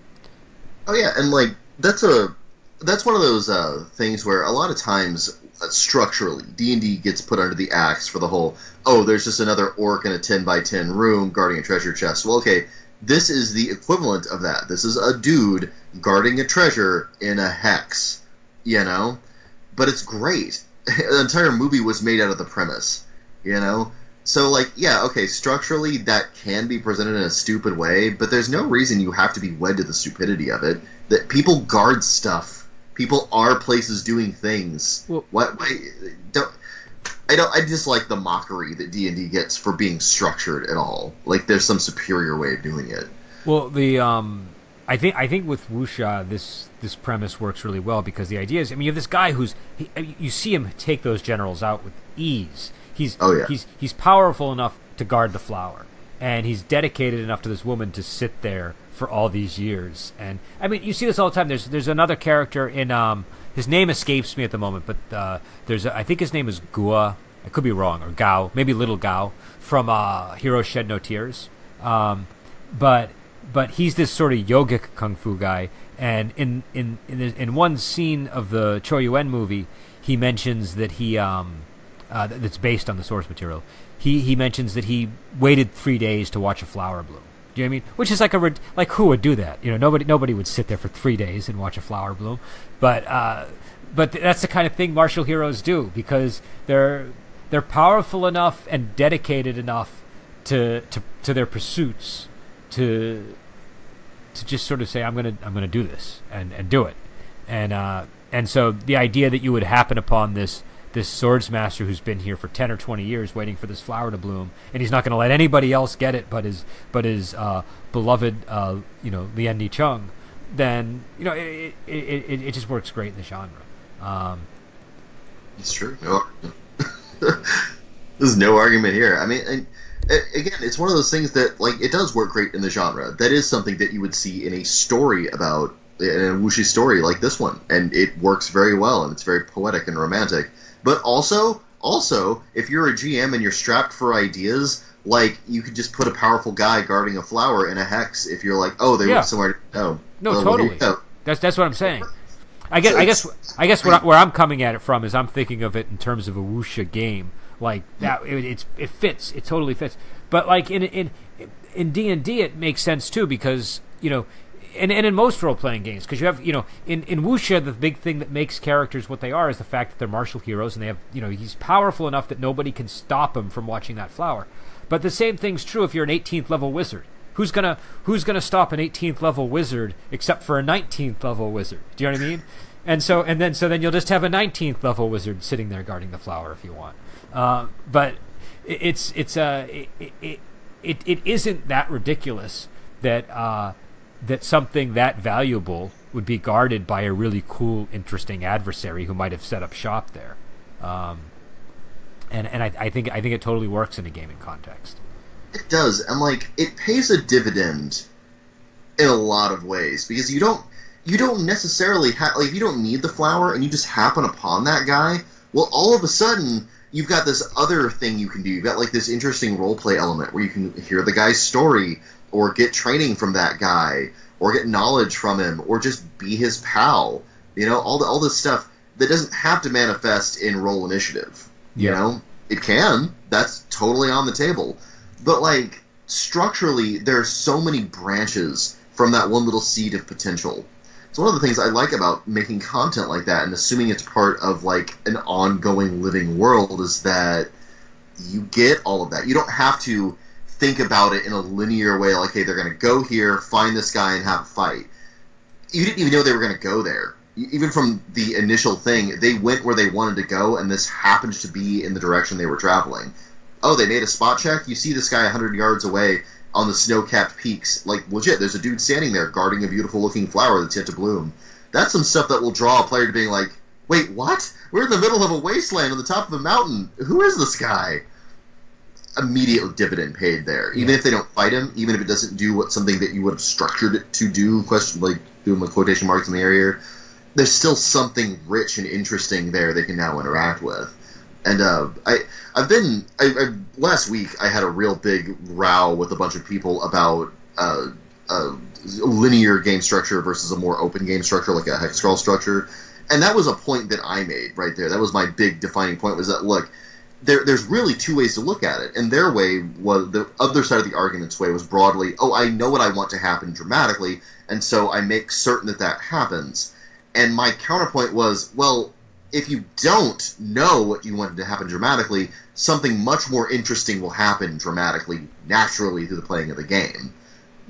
Oh yeah, and like that's one of those things where a lot of times structurally D&D gets put under the axe for the whole, oh, there's just another orc in a 10x10 room guarding a treasure chest. Well, okay, this is the equivalent of that. This is a dude guarding a treasure in a hex, but it's great. The entire movie was made out of the premise, So, like, yeah, okay, structurally that can be presented in a stupid way, but there's no reason you have to be wed to the stupidity of it. That people guard stuff. People are places doing things. Well, I dislike the mockery that D&D gets for being structured at all. Like, there's some superior way of doing it. Well, I think with Wuxia, this premise works really well because the idea is, I mean, you have this guy you see him take those generals out with ease. He's powerful enough to guard the flower, and he's dedicated enough to this woman to sit there for all these years. And I mean, you see this all the time. There's another character in his name escapes me at the moment, but I think his name is Gua. I could be wrong, or Gao, maybe Little Gao from Heroes Shed No Tears. But he's this sort of yogic kung fu guy, and in one scene of the Cho Yuen movie, he mentions that he that's based on the source material. He mentions that he waited 3 days to watch a flower bloom. Do you know what I mean? Which is like who would do that? Nobody would sit there for 3 days and watch a flower bloom. But that's the kind of thing martial heroes do, because they're powerful enough and dedicated enough to their pursuits to just sort of say, I'm gonna do this and do it. And so the idea that you would happen upon this swords master who's been here for 10 or 20 years waiting for this flower to bloom, and he's not going to let anybody else get it but his beloved Lien Ni Cheung, then it just works great in the genre. It's true. There's no argument here. I mean, again, it's one of those things that, like, it does work great in the genre. That is something that you would see in a story about, in a wuxi story like this one, and it works very well, and it's very poetic and romantic. But also, if you're a GM and you're strapped for ideas, Like, you could just put a powerful guy guarding a flower in a hex if you're like, oh, they went somewhere to go. No, well, totally. That's what I'm saying. I guess where I'm coming at it from is I'm thinking of it in terms of a wuxia game. Like that, it fits. It totally fits. But like in D&D, it makes sense too, because and in most role playing games, because you have in wuxia, the big thing that makes characters what they are is the fact that they're martial heroes, and they have he's powerful enough that nobody can stop him from watching that flower. But the same thing's true if you're an 18th level wizard. Who's gonna stop an 18th level wizard except for a 19th level wizard? Do you know what I mean? And so then you'll just have a 19th level wizard sitting there guarding the flower if you want. But it isn't that ridiculous that something that valuable would be guarded by a really cool, interesting adversary who might have set up shop there. And I think it totally works in a gaming context. It does, and like it pays a dividend in a lot of ways, because you don't necessarily have, like, if you don't need the flower and you just happen upon that guy, well, all of a sudden you've got this other thing you can do. You've got like this interesting roleplay element where you can hear the guy's story, or get training from that guy, or get knowledge from him, or just be his pal. All this stuff that doesn't have to manifest in roll initiative. It can. That's totally on the table. But, like, structurally, there are so many branches from that one little seed of potential. It's one of the things I like about making content like that, and assuming it's part of, like, an ongoing living world, is that you get all of that. You don't have to think about it in a linear way, like, hey, they're going to go here, find this guy, and have a fight. You didn't even know they were going to go there. Even from the initial thing, they went where they wanted to go, and this happens to be in the direction they were traveling. Oh, they made a spot check? You see this guy 100 yards away on the snow-capped peaks. Like, legit, there's a dude standing there guarding a beautiful-looking flower that's yet to bloom. That's some stuff that will draw a player to being like, wait, what? We're in the middle of a wasteland on the top of a mountain. Who is this guy? Immediate dividend paid there. Even if they don't fight him, even if it doesn't do something that you would have structured it to do, like doing my quotation marks in the area, there's still something rich and interesting there they can now interact with. And last week I had a real big row with a bunch of people about linear game structure versus a more open game structure, like a hex scroll structure. And that was a point that I made right there. That was my big defining point, was that, look, there's really two ways to look at it. And their way was, the other side of the argument's way was broadly, oh, I know what I want to happen dramatically, and so I make certain that happens. And my counterpoint was, well, if you don't know what you want to happen dramatically, something much more interesting will happen dramatically, naturally, through the playing of the game.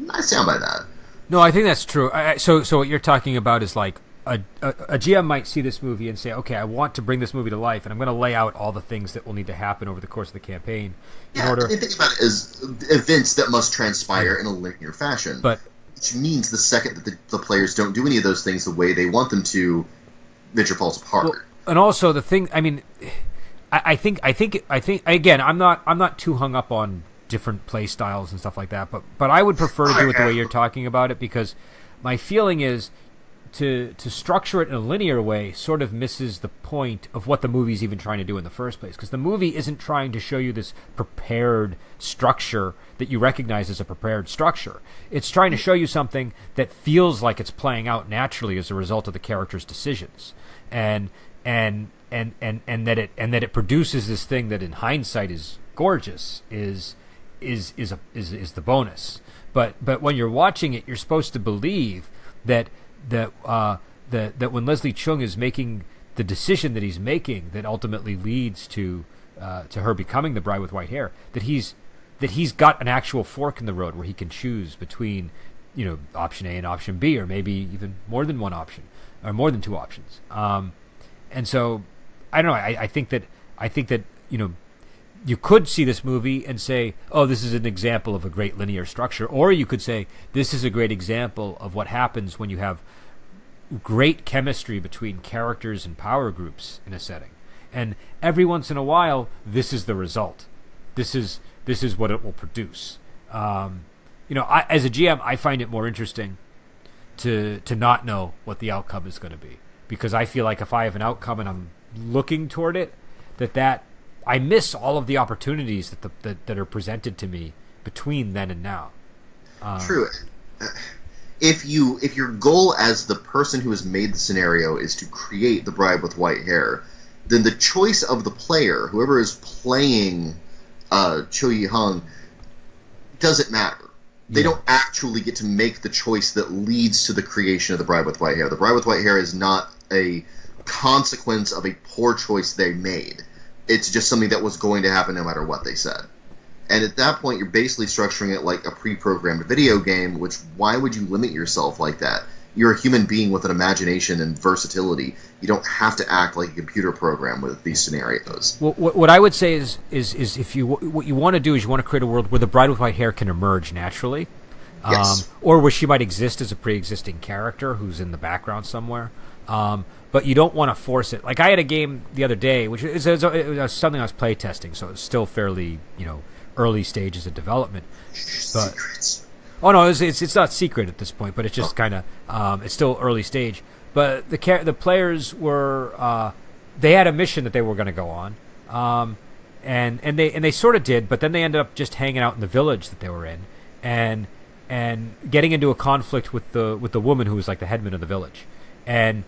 I stand by that. No, I think that's true. So what you're talking about is like a GM might see this movie and say, okay, I want to bring this movie to life, and I'm going to lay out all the things that will need to happen over the course of the campaign. Yeah, I think about it as events that must transpire in a linear fashion. Which means the second that the players don't do any of those things the way they want them to, Venture falls apart. Well, and also the thing, I mean, I think again, I'm not too hung up on different play styles and stuff like that, but I would prefer to do it the way you're talking about it, because my feeling is to structure it in a linear way sort of misses the point of what the movie's even trying to do in the first place, because the movie isn't trying to show you this prepared structure that you recognize as a prepared structure. It's trying to show you something that feels like it's playing out naturally as a result of the character's decisions, and that it produces this thing that in hindsight is gorgeous is the bonus. But when you're watching it, you're supposed to believe that when Leslie Cheung is making the decision that he's making that ultimately leads to her becoming the bride with white hair, that he's got an actual fork in the road where he can choose between option A and option B, or maybe even more than one option, or more than two options. And so I don't know. I think that you could see this movie and say, oh, this is an example of a great linear structure, or you could say this is a great example of what happens when you have great chemistry between characters and power groups in a setting, and every once in a while this is the result. This is what it will produce. As a GM, I find it more interesting to not know what the outcome is going to be, because I feel like if I have an outcome and I'm looking toward it, that I miss all of the opportunities that are presented to me between then and now. True. If your goal as the person who has made the scenario is to create the bride with white hair, then the choice of the player, whoever is playing Cho Yi-hung, doesn't matter. They don't actually get to make the choice that leads to the creation of the bride with white hair. The bride with white hair is not a consequence of a poor choice they made. It's just something that was going to happen no matter what they said. And at that point, you're basically structuring it like a pre-programmed video game, which, why would you limit yourself like that? You're a human being with an imagination and versatility. You don't have to act like a computer program with these scenarios. Well, what I would say is if what you want to do is you want to create a world where the bride with white hair can emerge naturally, Yes. or where she might exist as a pre-existing character who's in the background somewhere. But you don't want to force it. Like I had a game the other day, which is something I was playtesting, so it's still fairly early stages of development. But Secrets. oh no, it's not secret at this point, but it's just kind of it's still early stage. But the players were they had a mission that they were going to go on, and they sort of did, but then they ended up just hanging out in the village that they were in, and getting into a conflict with the woman who was like the headman of the village, and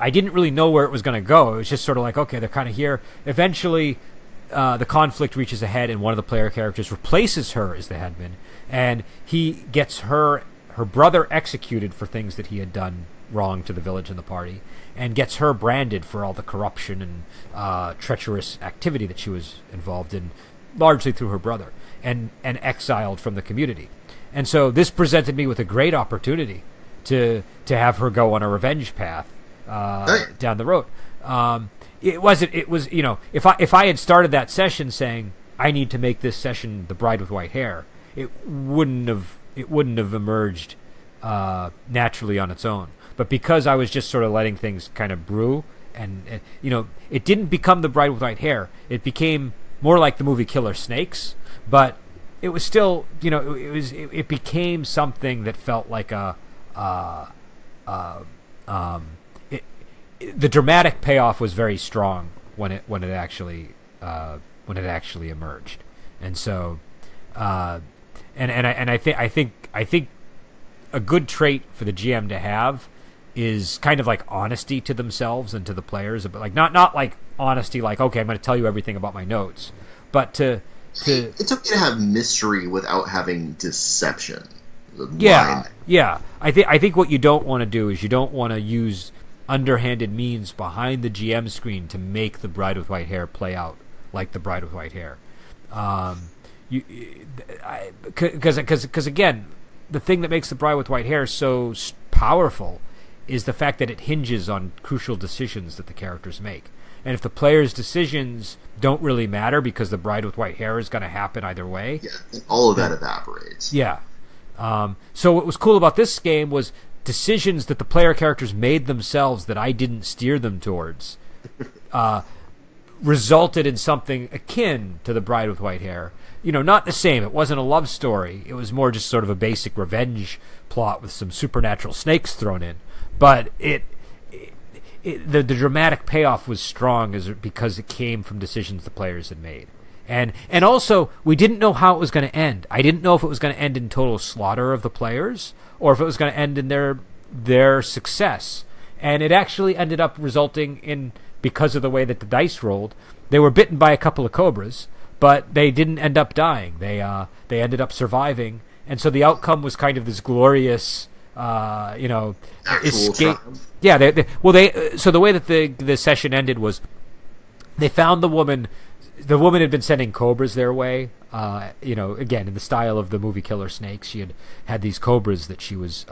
I didn't really know where it was going to go. It was just sort of like, okay, they're kind of here. Eventually, the conflict reaches a head, and one of the player characters replaces her as the headman, and he gets her brother executed for things that he had done wrong to the village and the party, and gets her branded for all the corruption and treacherous activity that she was involved in, largely through her brother, and exiled from the community. And so this presented me with a great opportunity to have her go on a revenge path down the road. It was if I had started that session saying I need to make this session the bride with white hair, it wouldn't have emerged naturally on its own. But because I was just sort of letting things kind of brew, and it didn't become the bride with white hair. It became more like the movie Killer Snakes, but it was still it became something that felt like the dramatic payoff was very strong when it actually emerged, and so I think a good trait for the GM to have is kind of like honesty to themselves and to the players, but like not like honesty like, okay, I'm going to tell you everything about my notes, but to it's okay to have mystery without having deception. Yeah. I think what you don't want to do is you don't want to use underhanded means behind the GM screen to make the bride with white hair play out like the bride with white hair. Because again, the thing that makes the bride with white hair so powerful is the fact that it hinges on crucial decisions that the characters make. And if the player's decisions don't really matter because the bride with white hair is going to happen either way, all of that evaporates. Yeah. So what was cool about this game was decisions that the player characters made themselves that I didn't steer them towards resulted in something akin to the bride with white hair. Not the same. It wasn't a love story. It was more just sort of a basic revenge plot with some supernatural snakes thrown in. But the dramatic payoff was strong because it came from decisions the players had made. And also, we didn't know how it was going to end. I didn't know if it was going to end in total slaughter of the players or if it was going to end in their success. And it actually ended up resulting in, because of the way that the dice rolled, they were bitten by a couple of cobras, but they didn't end up dying. They ended up surviving. And so the outcome was kind of this glorious, escape. Yeah. So the way that the session ended was they found the woman. The woman had been sending cobras their way, again, in the style of the movie Killer Snakes. She had these cobras that she was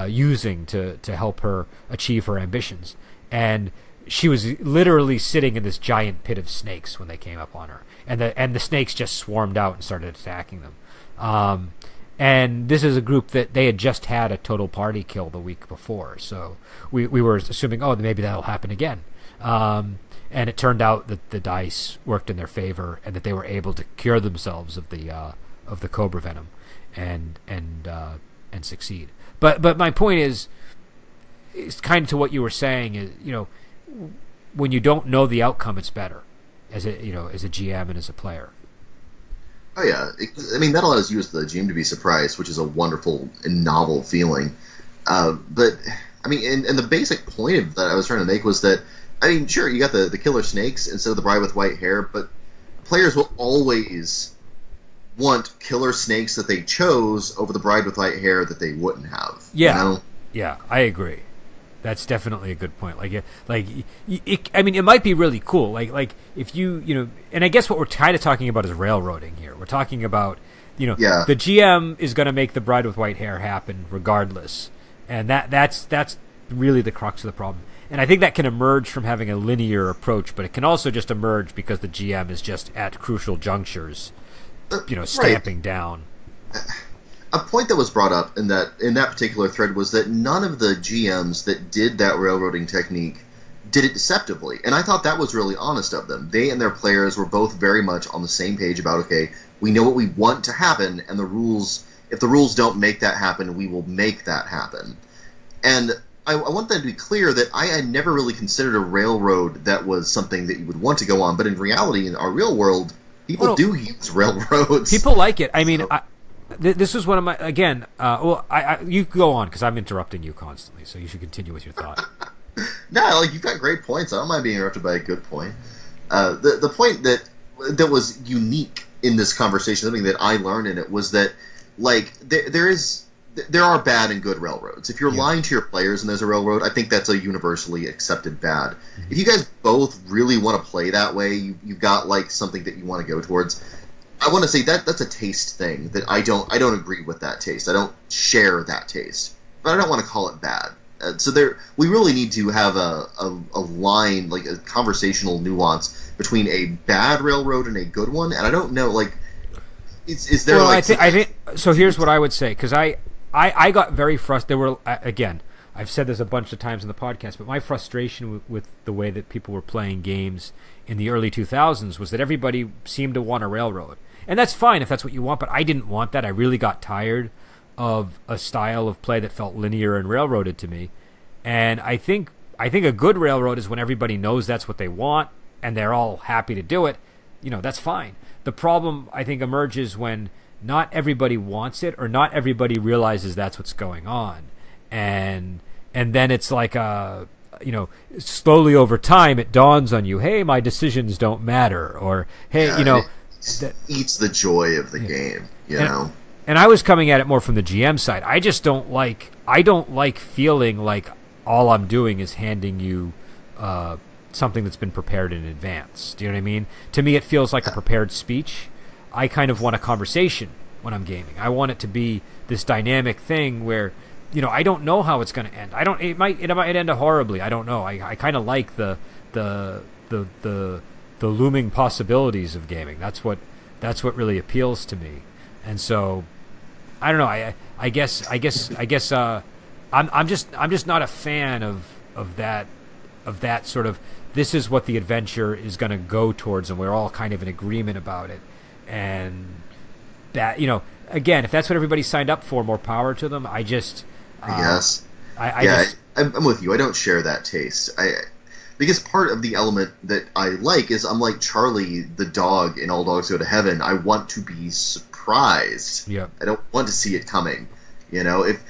using to help her achieve her ambitions. And she was literally sitting in this giant pit of snakes when they came up on her. And the snakes just swarmed out and started attacking them. And this is a group that they had just had a total party kill the week before. So we were assuming, maybe that'll happen again. And it turned out that the dice worked in their favor, and that they were able to cure themselves of the cobra venom, and succeed. But my point is kind of to what you were saying is, when you don't know the outcome, it's better. as a GM and as a player. Oh yeah, that allows you as the GM to be surprised, which is a wonderful and novel feeling. But and the basic point that I was trying to make was that, sure, you got the killer snakes instead of the bride with white hair, but players will always want killer snakes that they chose over the bride with white hair that they wouldn't have. Yeah, you know? Yeah, I agree. That's definitely a good point. It might be really cool. Like if and I guess what we're kind of talking about is railroading here. We're talking about, the GM is going to make the bride with white hair happen regardless, and that's really the crux of the problem. And I think that can emerge from having a linear approach, but it can also just emerge because the GM is just at crucial junctures, stamping down. A point that was brought up in that particular thread was that none of the GMs that did that railroading technique did it deceptively, and I thought that was really honest of them. They and their players were both very much on the same page about, okay, we know what we want to happen, and if the rules don't make that happen, we will make that happen. And I want that to be clear that I had never really considered a railroad that was something that you would want to go on, but in reality, in our real world, people do use railroads. People like it. This was one of my, again, you go on, because I'm interrupting you constantly, so you should continue with your thought. No, you've got great points. I don't mind being interrupted by a good point. The point that was unique in this conversation, something that I learned in it, was that, there are bad and good railroads. If you're lying to your players and there's a railroad, I think that's a universally accepted bad. Mm-hmm. If you guys both really want to play that way, you've got, something that you want to go towards, I want to say that's a taste thing that I don't agree with that taste. I don't share that taste, but I don't want to call it bad. We really need to have a line, a conversational nuance between a bad railroad and a good one. And I don't know, is there? Well, I think so. Here's what I would say, because I got very frustrated. There were, again, I've said this a bunch of times in the podcast, but my frustration with the way that people were playing games in the early 2000s was that everybody seemed to want a railroad. And that's fine if that's what you want, but I didn't want that. I really got tired of a style of play that felt linear and railroaded to me. And I think a good railroad is when everybody knows that's what they want and they're all happy to do it. That's fine. The problem, I think, emerges when not everybody wants it or not everybody realizes that's what's going on. And then it's slowly over time it dawns on you, hey, my decisions don't matter, or hey, it eats the joy of the game, know. And I was coming at it more from the GM side. I just don't like feeling like all I'm doing is handing you something that's been prepared in advance. Do you know what I mean? To me, it feels like a prepared speech. I kind of want a conversation when I'm gaming. I want it to be this dynamic thing where, I don't know how it's going to end. It might end horribly. I don't know. I kind of like the looming possibilities of gaming. That's what really appeals to me. And so, I don't know. I guess I'm just not a fan of that sort of, this is what the adventure is going to go towards, and we're all kind of in agreement about it. And that, again, if that's what everybody signed up for, more power to them. I guess. I'm with you. I don't share that taste. Because part of the element that I like is, I'm like Charlie the dog in All Dogs Go to Heaven. I want to be surprised. Yeah. I don't want to see it coming. If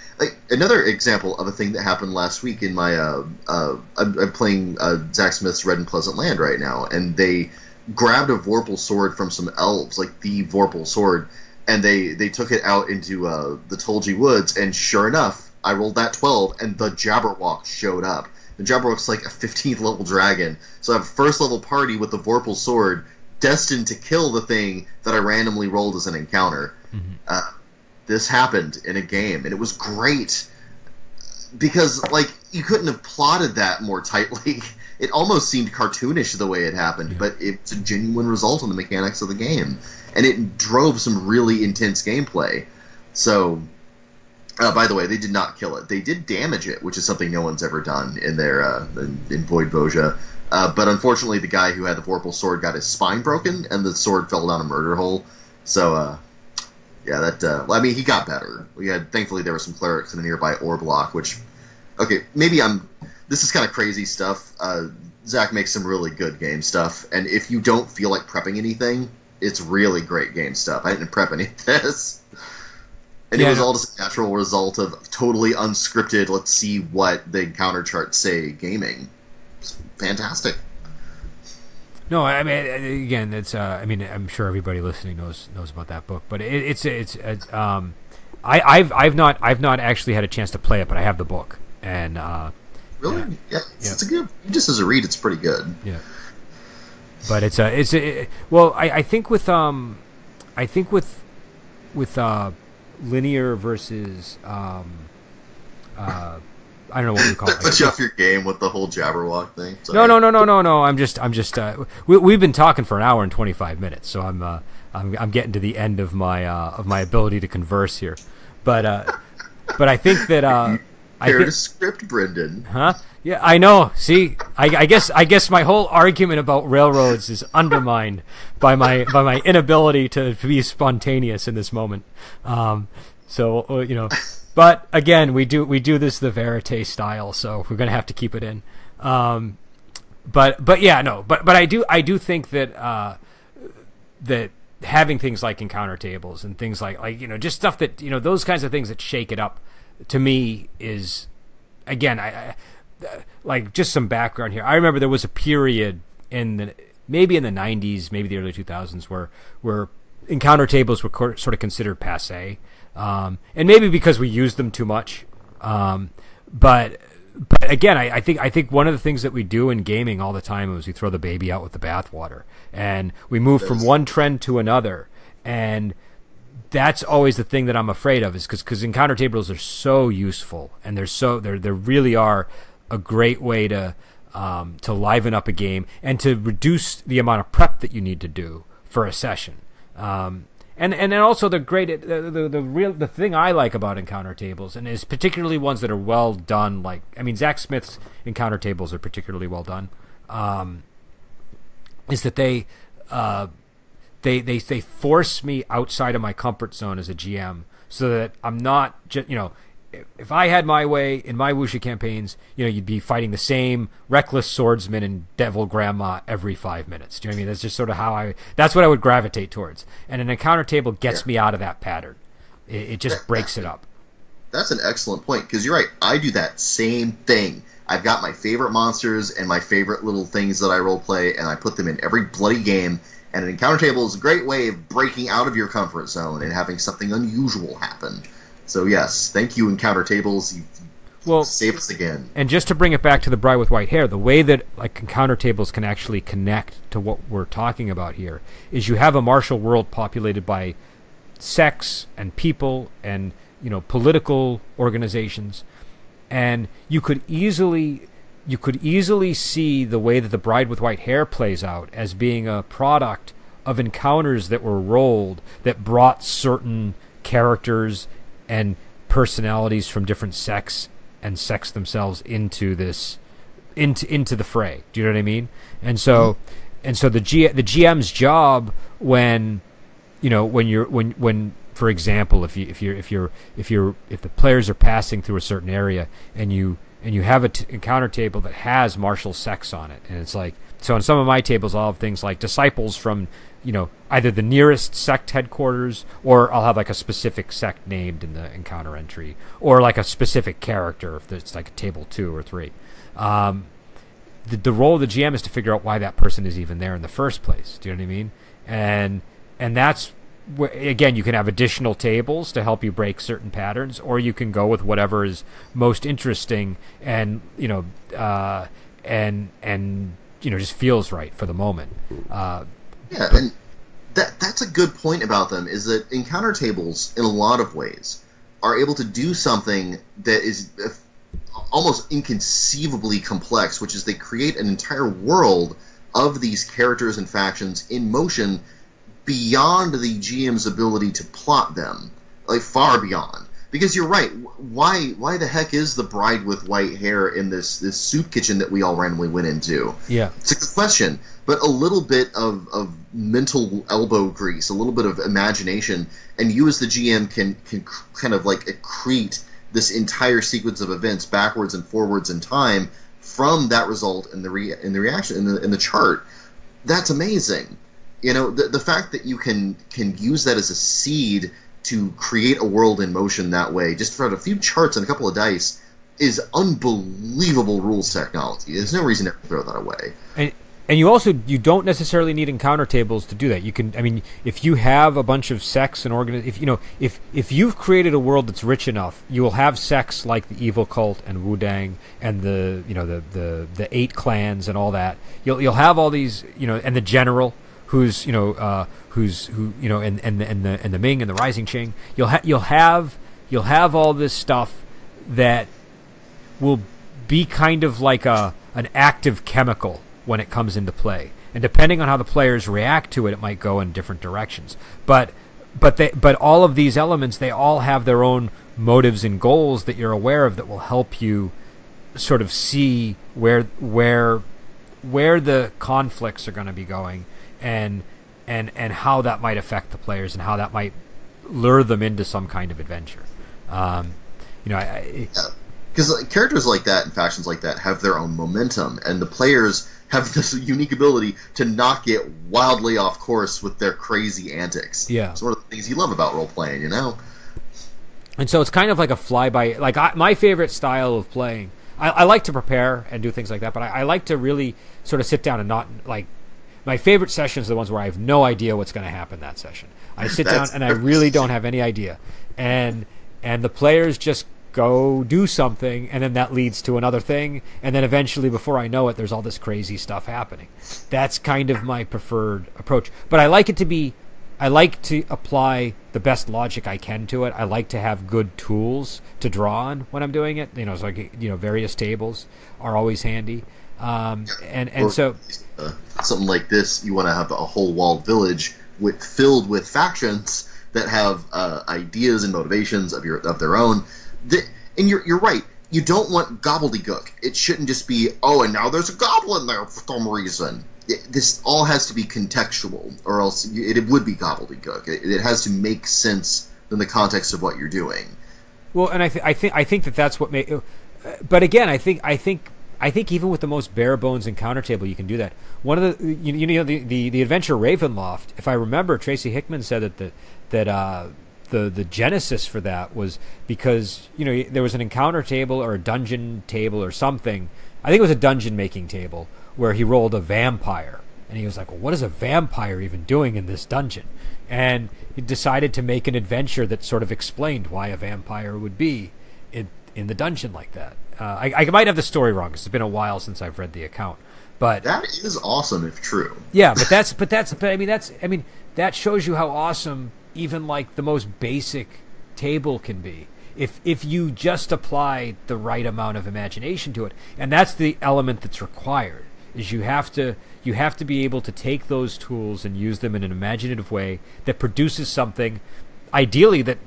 another example of a thing that happened last week in my I'm playing Zach Smith's Red and Pleasant Land right now, and they grabbed a Vorpal sword from some elves, the Vorpal sword, and they took it out into the Tolji Woods, and sure enough, I rolled that 12, and the Jabberwock showed up. The Jabberwock's a 15th level dragon, so I have a first level party with the Vorpal sword, destined to kill the thing that I randomly rolled as an encounter. Mm-hmm. This happened in a game, and it was great, because, you couldn't have plotted that more tightly. It almost seemed cartoonish the way it happened, but it's a genuine result on the mechanics of the game, and it drove some really intense gameplay. So, by the way, they did not kill it. They did damage it, which is something no one's ever done in their in Void Boja. But unfortunately, the guy who had the Vorpal sword got his spine broken, and the sword fell down a murder hole. So, he got better. Thankfully, there were some clerics in a nearby ore block, which, okay, maybe this is kind of crazy stuff. Zach makes some really good game stuff, and if you don't feel like prepping anything, it's really great game stuff. I didn't prep any of this. And it was all just a natural result of totally unscripted, let's see what the encounter charts say gaming. It's fantastic. No, I mean, again, it's. I mean, I'm sure everybody listening knows about that book, but I've not actually had a chance to play it, but I have the book, and really, it's a good. Just as a read, it's pretty good. Yeah, but well, I think with linear versus I don't know what we call it. Put you off your game with the whole Jabberwock thing. Sorry. No. I'm just. We've been talking for an hour and 25 minutes, so I'm getting to the end of my ability to converse here. But I think that to script, Brendan. Huh? Yeah, I know. See, I guess my whole argument about railroads is undermined by my inability to be spontaneous in this moment. But again, we do this the verite style, so we're gonna have to keep it in. But I do think that that having things like encounter tables and things like just stuff that those kinds of things that shake it up, to me is, again, I like just some background here. I remember there was a period maybe in the 90s, maybe the early 2000s, where encounter tables were sort of considered passé. And maybe because we used them too much. But again, I think one of the things that we do in gaming all the time is we throw the baby out with the bathwater, and we move from one trend to another. And that's always the thing that I'm afraid of, is because encounter tables are so useful, and they really are a great way to liven up a game and to reduce the amount of prep that you need to do for a session. And then also the thing I like about encounter tables, and is particularly ones that are well done, Zach Smith's encounter tables are particularly well done, is that they force me outside of my comfort zone as a GM, so that I'm not just, if I had my way in my Wuxia campaigns, you'd be fighting the same reckless swordsman and devil grandma every 5 minutes. Do you know what I mean? That's just sort of that's what I would gravitate towards. And an encounter table gets me out of that pattern. It just breaks it up. That's an excellent point, because you're right. I do that same thing. I've got my favorite monsters and my favorite little things that I role play, and I put them in every bloody game. And an encounter table is a great way of breaking out of your comfort zone and having something unusual happen. So yes, thank you, encounter tables. You saved us again. And just to bring it back to the Bride with White Hair, the way that encounter tables can actually connect to what we're talking about here is you have a martial world populated by sects and people and political organizations, and you could easily see the way that the Bride with White Hair plays out as being a product of encounters that were rolled that brought certain characters and personalities from different sects and sects themselves into the fray. Do you know what I mean? And so the GM's job when for example, if the players are passing through a certain area and you have an encounter table that has martial sects on it, and it's like, so on some of my tables I'll have things like disciples from either the nearest sect headquarters, or I'll have a specific sect named in the encounter entry, or a specific character if it's a table 2 or 3. The role of the GM is to figure out why that person is even there in the first place. Do you know what I mean? And that's where, again, you can have additional tables to help you break certain patterns, or you can go with whatever is most interesting and just feels right for the moment. And that's a good point about them, is that encounter tables, in a lot of ways, are able to do something that is almost inconceivably complex, which is they create an entire world of these characters and factions in motion beyond the GM's ability to plot them, far beyond. Because you're right, why the heck is the Bride with White Hair in this soup kitchen that we all randomly went into? Yeah. It's a good question, but a little bit of mental elbow grease, a little bit of imagination, and you as the GM can kind of accrete this entire sequence of events backwards and forwards in time from that result in the reaction in the chart. That's amazing. You know, the fact that you can use that as a seed to create a world in motion that way, just for a few charts and a couple of dice, is unbelievable rules technology. There's no reason to throw that away. And you don't necessarily need encounter tables to do that. You can, I mean, if you have a bunch of sects and if you've created a world that's rich enough, you will have sects like the Evil Cult and Wudang and the 8 clans and all that. You'll have all these, and the general and the Ming and the Rising Qing. You'll have all this stuff that will be kind of like an active chemical when it comes into play, and depending on how the players react to it, it might go in different directions. But all of these elements, they all have their own motives and goals that you're aware of that will help you sort of see where the conflicts are going to be going, and how that might affect the players and how that might lure them into some kind of adventure. Because characters like that and factions like that have their own momentum, and the players have this unique ability to not get wildly off course with their crazy antics. Yeah. It's one of the things you love about role-playing, And so it's kind of like a fly-by... my favorite style of playing... I like to prepare and do things like that, but I like to really sort of sit down and not... my favorite sessions are the ones where I have no idea what's going to happen that session. I sit down and I really don't have any idea. And the players just go do something, and then that leads to another thing, and then eventually, before I know it, there's all this crazy stuff happening. That's kind of my preferred approach. But I like to apply the best logic I can to it. I like to have good tools to draw on when I'm doing it. Various tables are always handy. So something like this, you want to have a whole walled village filled with factions that have ideas and motivations of their own. And you're right. You don't want gobbledygook. It shouldn't just be, and now there's a goblin there for some reason. This all has to be contextual, or else it would be gobbledygook. It has to make sense in the context of what you're doing. Well, and I think that's what made. But again, I think even with the most bare bones encounter table, you can do that. One of the adventure Ravenloft, if I remember, Tracy Hickman said that the genesis for that was because there was an encounter table or a dungeon table or something. I think it was a dungeon making table where he rolled a vampire, and he was like, well, what is a vampire even doing in this dungeon? And he decided to make an adventure that sort of explained why a vampire would be in the dungeon like that. I might have the story wrong because it's been a while since I've read the account, but that is awesome if true. Yeah, but that shows you how awesome even like the most basic table can be if you just apply the right amount of imagination to it. And that's the element that's required, is you have to be able to take those tools and use them in an imaginative way that produces something ideally that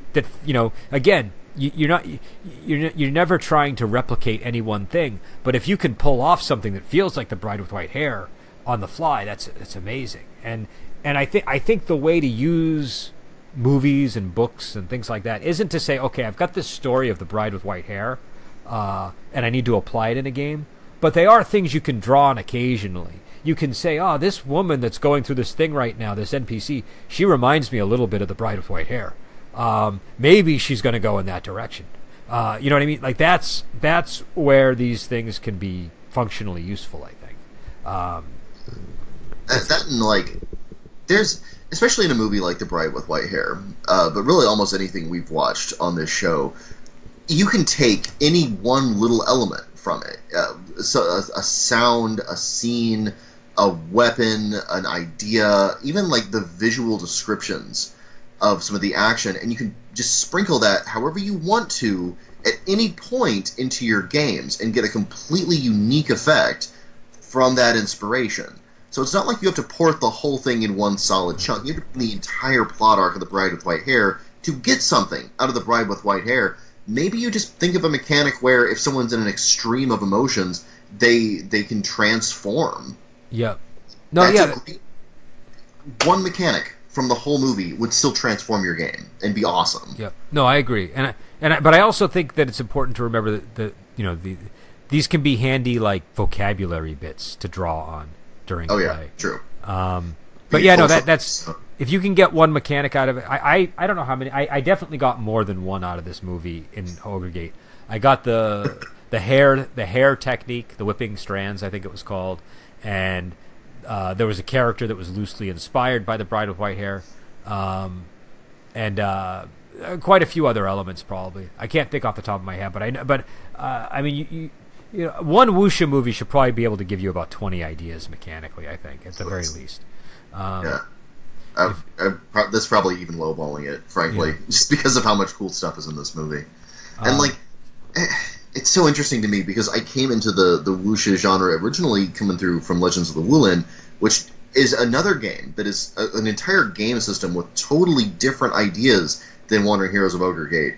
again, you're never trying to replicate any one thing, but if you can pull off something that feels like The Bride with White Hair on the fly, that's amazing. And I think the way to use movies and books and things like that isn't to say, okay, I've got this story of The Bride with White Hair, and I need to apply it in a game. But they are things you can draw on occasionally. You can say, this woman that's going through this thing right now, this NPC, she reminds me a little bit of The Bride with White Hair. Maybe she's going to go in that direction. You know what I mean? Like that's where these things can be functionally useful, I think. There's, especially in a movie like The Bride with White Hair, but really almost anything we've watched on this show, you can take any one little element from it. So a sound, a scene, a weapon, an idea, even like the visual descriptions of some of the action, and you can just sprinkle that however you want to at any point into your games and get a completely unique effect from that inspiration. So it's not like you have to port the whole thing in one solid chunk. You have to do the entire plot arc of The Bride with White Hair to get something out of The Bride with White Hair. Maybe you just think of a mechanic where if someone's in an extreme of emotions, they can transform. Yeah. One mechanic from the whole movie would still transform your game and be awesome. Yeah. No, I agree. But I also think that it's important to remember that these can be handy like vocabulary bits to draw on during play. Yeah, true. But yeah, no, that's if you can get one mechanic out of it. I don't know how many. I definitely got more than one out of this movie in Ogre Gate. I got the hair technique, the whipping strands, I think it was called, and there was a character that was loosely inspired by the Bride with White Hair, and quite a few other elements probably. I can't think off the top of my head, but I mean, you know, one wuxia movie should probably be able to give you about 20 ideas mechanically, I think, at the very least. Yeah. This is probably even lowballing it, frankly, just because of how much cool stuff is in this movie. And, it's so interesting to me because I came into the wuxia genre originally coming through from Legends of the Wulin, which is another game that is an entire game system with totally different ideas than Wandering Heroes of Ogre Gate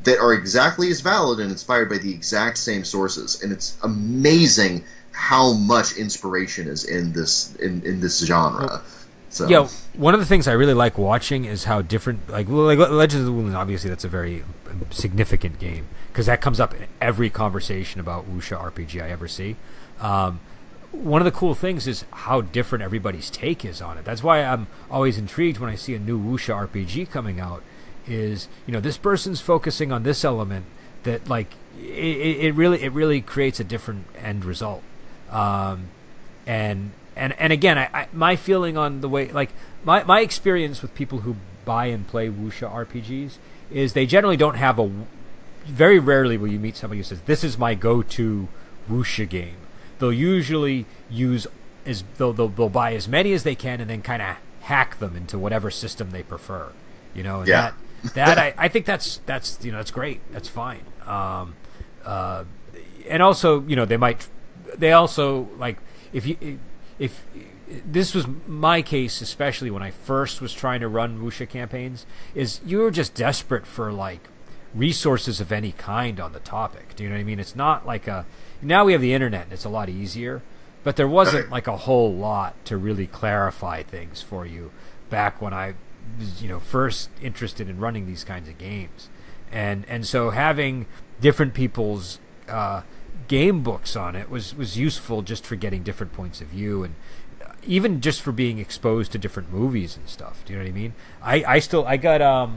that are exactly as valid and inspired by the exact same sources. And it's amazing how much inspiration is in this genre. So. Yeah, one of the things I really like watching is how different, like Legends of the Wulin, obviously that's a very significant game, because that comes up in every conversation about wuxia RPG I ever see. One of the cool things is how different everybody's take is on it. That's why I'm always intrigued when I see a new wuxia RPG coming out, is, you know, this person's focusing on this element that, like, it really creates a different end result. And again, I my feeling on the way, like, my experience with people who buy and play wuxia RPGs is they generally don't have very rarely will you meet somebody who says, this is my go-to wuxia game. They'll usually they'll buy as many as they can and then kind of hack them into whatever system they prefer. You know, and I think that's you know, that's great. That's fine. And also, you know, they also like, if this was my case, especially when I first was trying to run wuxia campaigns, is you were just desperate for, like, resources of any kind on the topic. Do you know what I mean? It's not like now we have the internet and it's a lot easier, but there wasn't like a whole lot to really clarify things for you back when I was, you know, first interested in running these kinds of games. And so having different people's game books on it was useful, just for getting different points of view, and even just for being exposed to different movies and stuff. Do you know what I mean? I got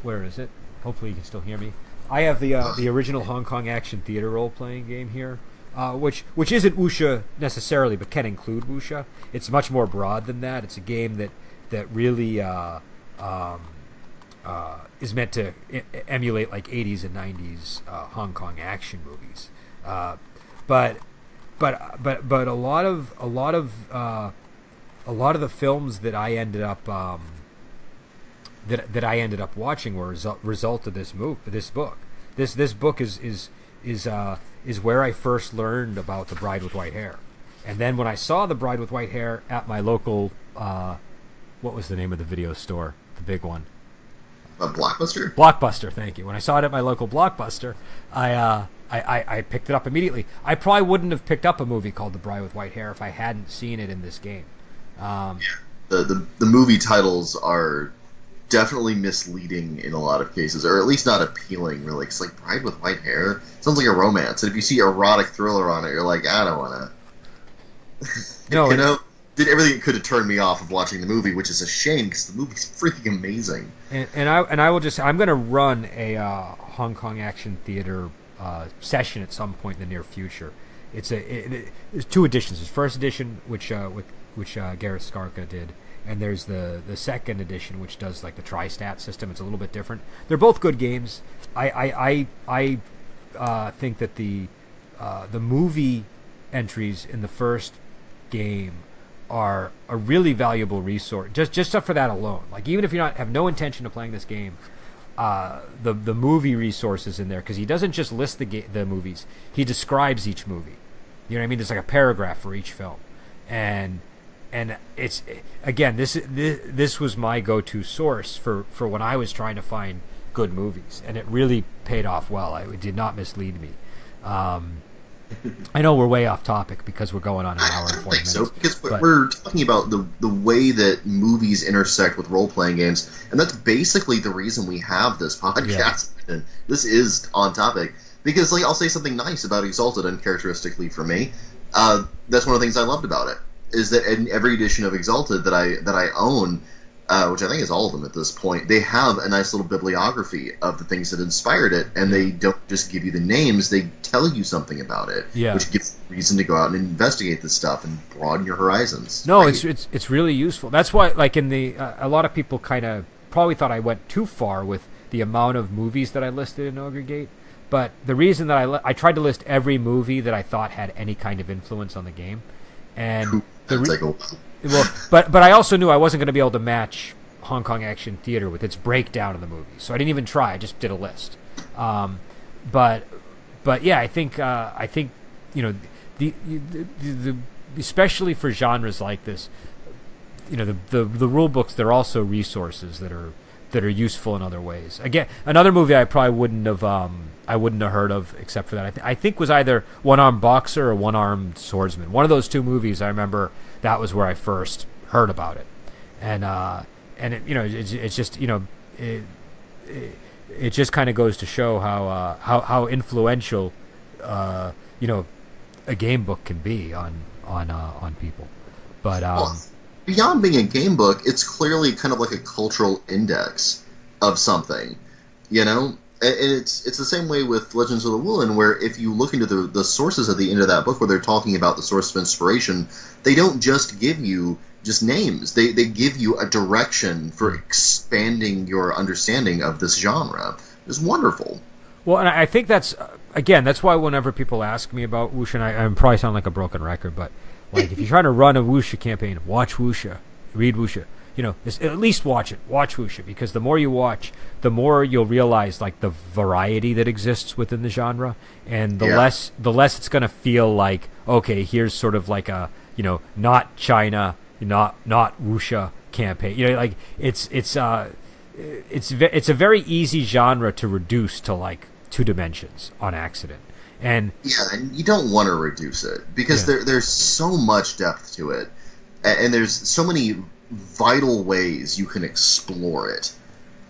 where is it? Hopefully you can still hear me. I have the original Hong Kong action theater role playing game here, which isn't wuxia necessarily, but can include wuxia. It's much more broad than that. It's a game that really is meant to emulate like 80s and 90s Hong Kong action movies. But a lot of the films that I ended up that I ended up watching were a result of this book. This book is where I first learned about the Bride with White Hair, and then when I saw the Bride with White Hair at my local, what was the name of the video store, the big one? Blockbuster. Blockbuster, thank you. When I saw it at my local Blockbuster, I picked it up immediately. I probably wouldn't have picked up a movie called The Bride with White Hair if I hadn't seen it in this game. The movie titles are definitely misleading in a lot of cases, or at least not appealing, really. It's like, Bride with White Hair sounds like a romance, and if you see erotic thriller on it, you're like, I don't want to. No, you know, did everything it could have turned me off of watching the movie, which is a shame because the movie's freaking amazing. And I will just, I'm going to run a Hong Kong action theater session at some point in the near future. It's two editions. There's first edition, which Gareth Skarka did, and there's the second edition, which does like the tri-stat system. It's a little bit different. They're both good games. I think that the movie entries in the first game are a really valuable resource. Just for that alone. Like, even if you have no intention of playing this game, the movie resources in there, because he doesn't just list the movies, he describes each movie. You know what I mean? There's like a paragraph for each film, and it's, again, this was my go-to source for when I was trying to find good movies, and it really paid off well. It did not mislead me. I know we're way off topic because we're going on an hour and 40 minutes. So, because we're talking about the way that movies intersect with role-playing games, and that's basically the reason we have this podcast. Yeah. And this is on topic, Because like I'll say something nice about Exalted, uncharacteristically for me. That's one of the things I loved about it, is that in every edition of Exalted that I own, which I think is all of them at this point, they have a nice little bibliography of the things that inspired it, and they don't just give you the names, they tell you something about it, which gives reason to go out and investigate this stuff and broaden your horizons. No, it's really useful. That's why, like, in the a lot of people kind of probably thought I went too far with the amount of movies that I listed in Ogre Gate, but the reason that I tried to list every movie that I thought had any kind of influence on the game, and but I also knew I wasn't going to be able to match Hong Kong Action Theater with its breakdown of the movies, so I didn't even try. I just did a list. But yeah, I think you know the especially for genres like this, you know, the rule books, they're also resources that are useful in other ways. Again, another movie I probably wouldn't have heard of except for that. I think was either One Armed Boxer or One Armed Swordsman. One of those two movies, I remember that was where I first heard about it, and it, you know, it's just, you know, it just kind of goes to show how influential you know, a game book can be on people. But beyond being a game book, it's clearly kind of like a cultural index of something, you know? And it's the same way with Legends of the Woolen, where if you look into the sources at the end of that book where they're talking about the source of inspiration, they don't just give you just names. They give you a direction for expanding your understanding of this genre. It's wonderful. Well, and I think that's why whenever people ask me about Wuxia, and I probably sound like a broken record, but like if you're trying to run a Wuxia campaign, watch Wuxia, read Wuxia. You know, at least watch it. Watch Wuxia, because the more you watch, the more you'll realize like the variety that exists within the genre, and the less it's going to feel like, okay, here's sort of like a, you know, not China, not Wuxia campaign. You know, like it's a very easy genre to reduce to like 2 dimensions on accident. And you don't want to reduce it, because there's so much depth to it, and there's so many vital ways you can explore it.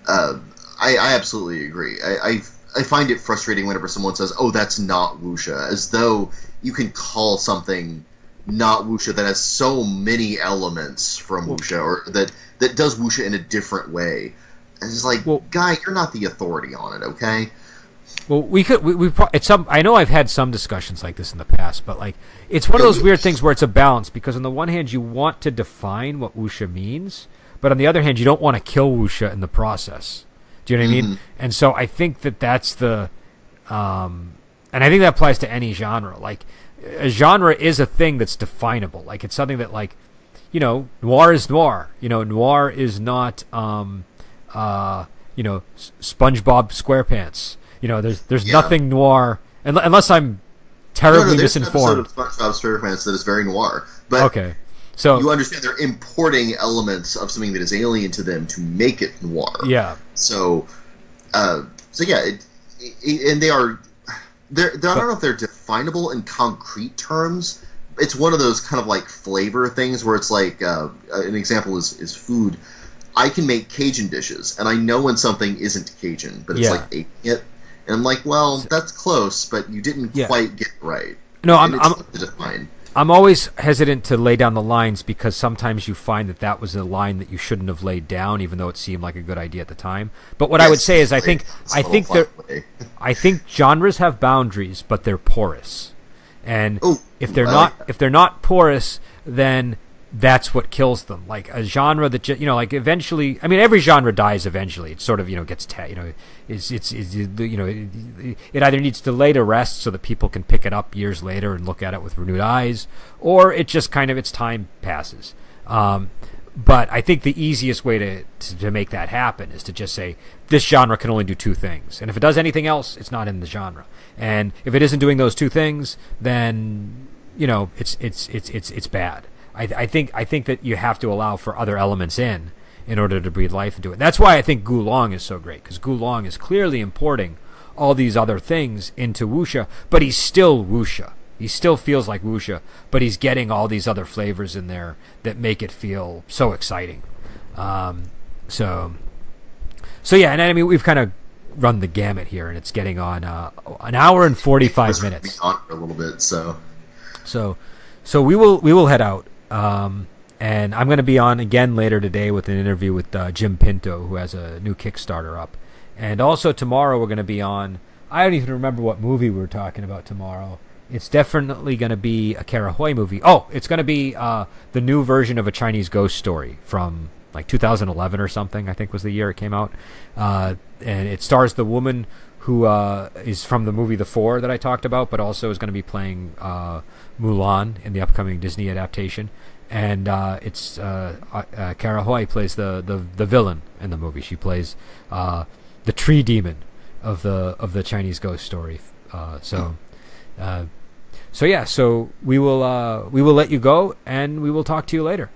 I absolutely agree. I find it frustrating whenever someone says, "Oh, that's not Wuxia," as though you can call something not Wuxia that has so many elements from Wuxia, or that does Wuxia in a different way. And it's like, guy, you're not the authority on it, okay? Well, I know I've had some discussions like this in the past, but like it's one of those weird things where it's a balance, because on the one hand you want to define what Wuxia means, but on the other hand you don't want to kill Wuxia in the process. Do you know what I mean? And so I think that's the, and I think that applies to any genre. Like a genre is a thing that's definable. Like it's something that, like, you know, noir is noir. You know, noir is not, you know, SpongeBob SquarePants. You know, there's nothing noir, unless I'm terribly misinformed. There's an episode of SpongeBob SquarePants that is very noir. But okay. So you understand they're importing elements of something that is alien to them to make it noir. Yeah. So yeah, and they are. I don't know if they're definable in concrete terms. It's one of those kind of like flavor things where it's like an example is food. I can make Cajun dishes, and I know when something isn't Cajun, but it's like eating it. And I'm like, well, that's close, but you didn't quite get it right. No, I'm always hesitant to lay down the lines, because sometimes you find that was a line that you shouldn't have laid down, even though it seemed like a good idea at the time. But what I would say is, I think genres have boundaries, but they're porous. And if they're not porous, then that's what kills them. Like a genre that, you know, like eventually, I mean, every genre dies eventually. It sort of, you know, gets you know, it either needs to lay to rest so that people can pick it up years later and look at it with renewed eyes, or it just kind of, its time passes. But I think the easiest way to make that happen is to just say this genre can only do 2 things, and if it does anything else, it's not in the genre. And if it isn't doing those 2 things, then, you know, it's bad. I think that you have to allow for other elements in order to breathe life into it. That's why I think Gulong is so great, because Gulong is clearly importing all these other things into Wuxia, but he's still Wuxia. He still feels like Wuxia, but he's getting all these other flavors in there that make it feel so exciting. So yeah, and I mean, we've kind of run the gamut here, and it's getting on an hour and 45 minutes. On for a little bit, so we will head out. And I'm going to be on again later today with an interview with Jim Pinto, who has a new Kickstarter up. And also tomorrow we're going to be on, I don't even remember what movie we were talking about tomorrow. It's definitely going to be a Kara Hui movie. Oh, it's going to be the new version of A Chinese Ghost Story from like 2011 or something, I think was the year it came out. And it stars the woman who is from the movie The Four that I talked about, but also is going to be playing Mulan in the upcoming Disney adaptation. And it's Kara Hui plays the villain in the movie. She plays the tree demon of the Chinese Ghost Story. So we will let you go, and we will talk to you later.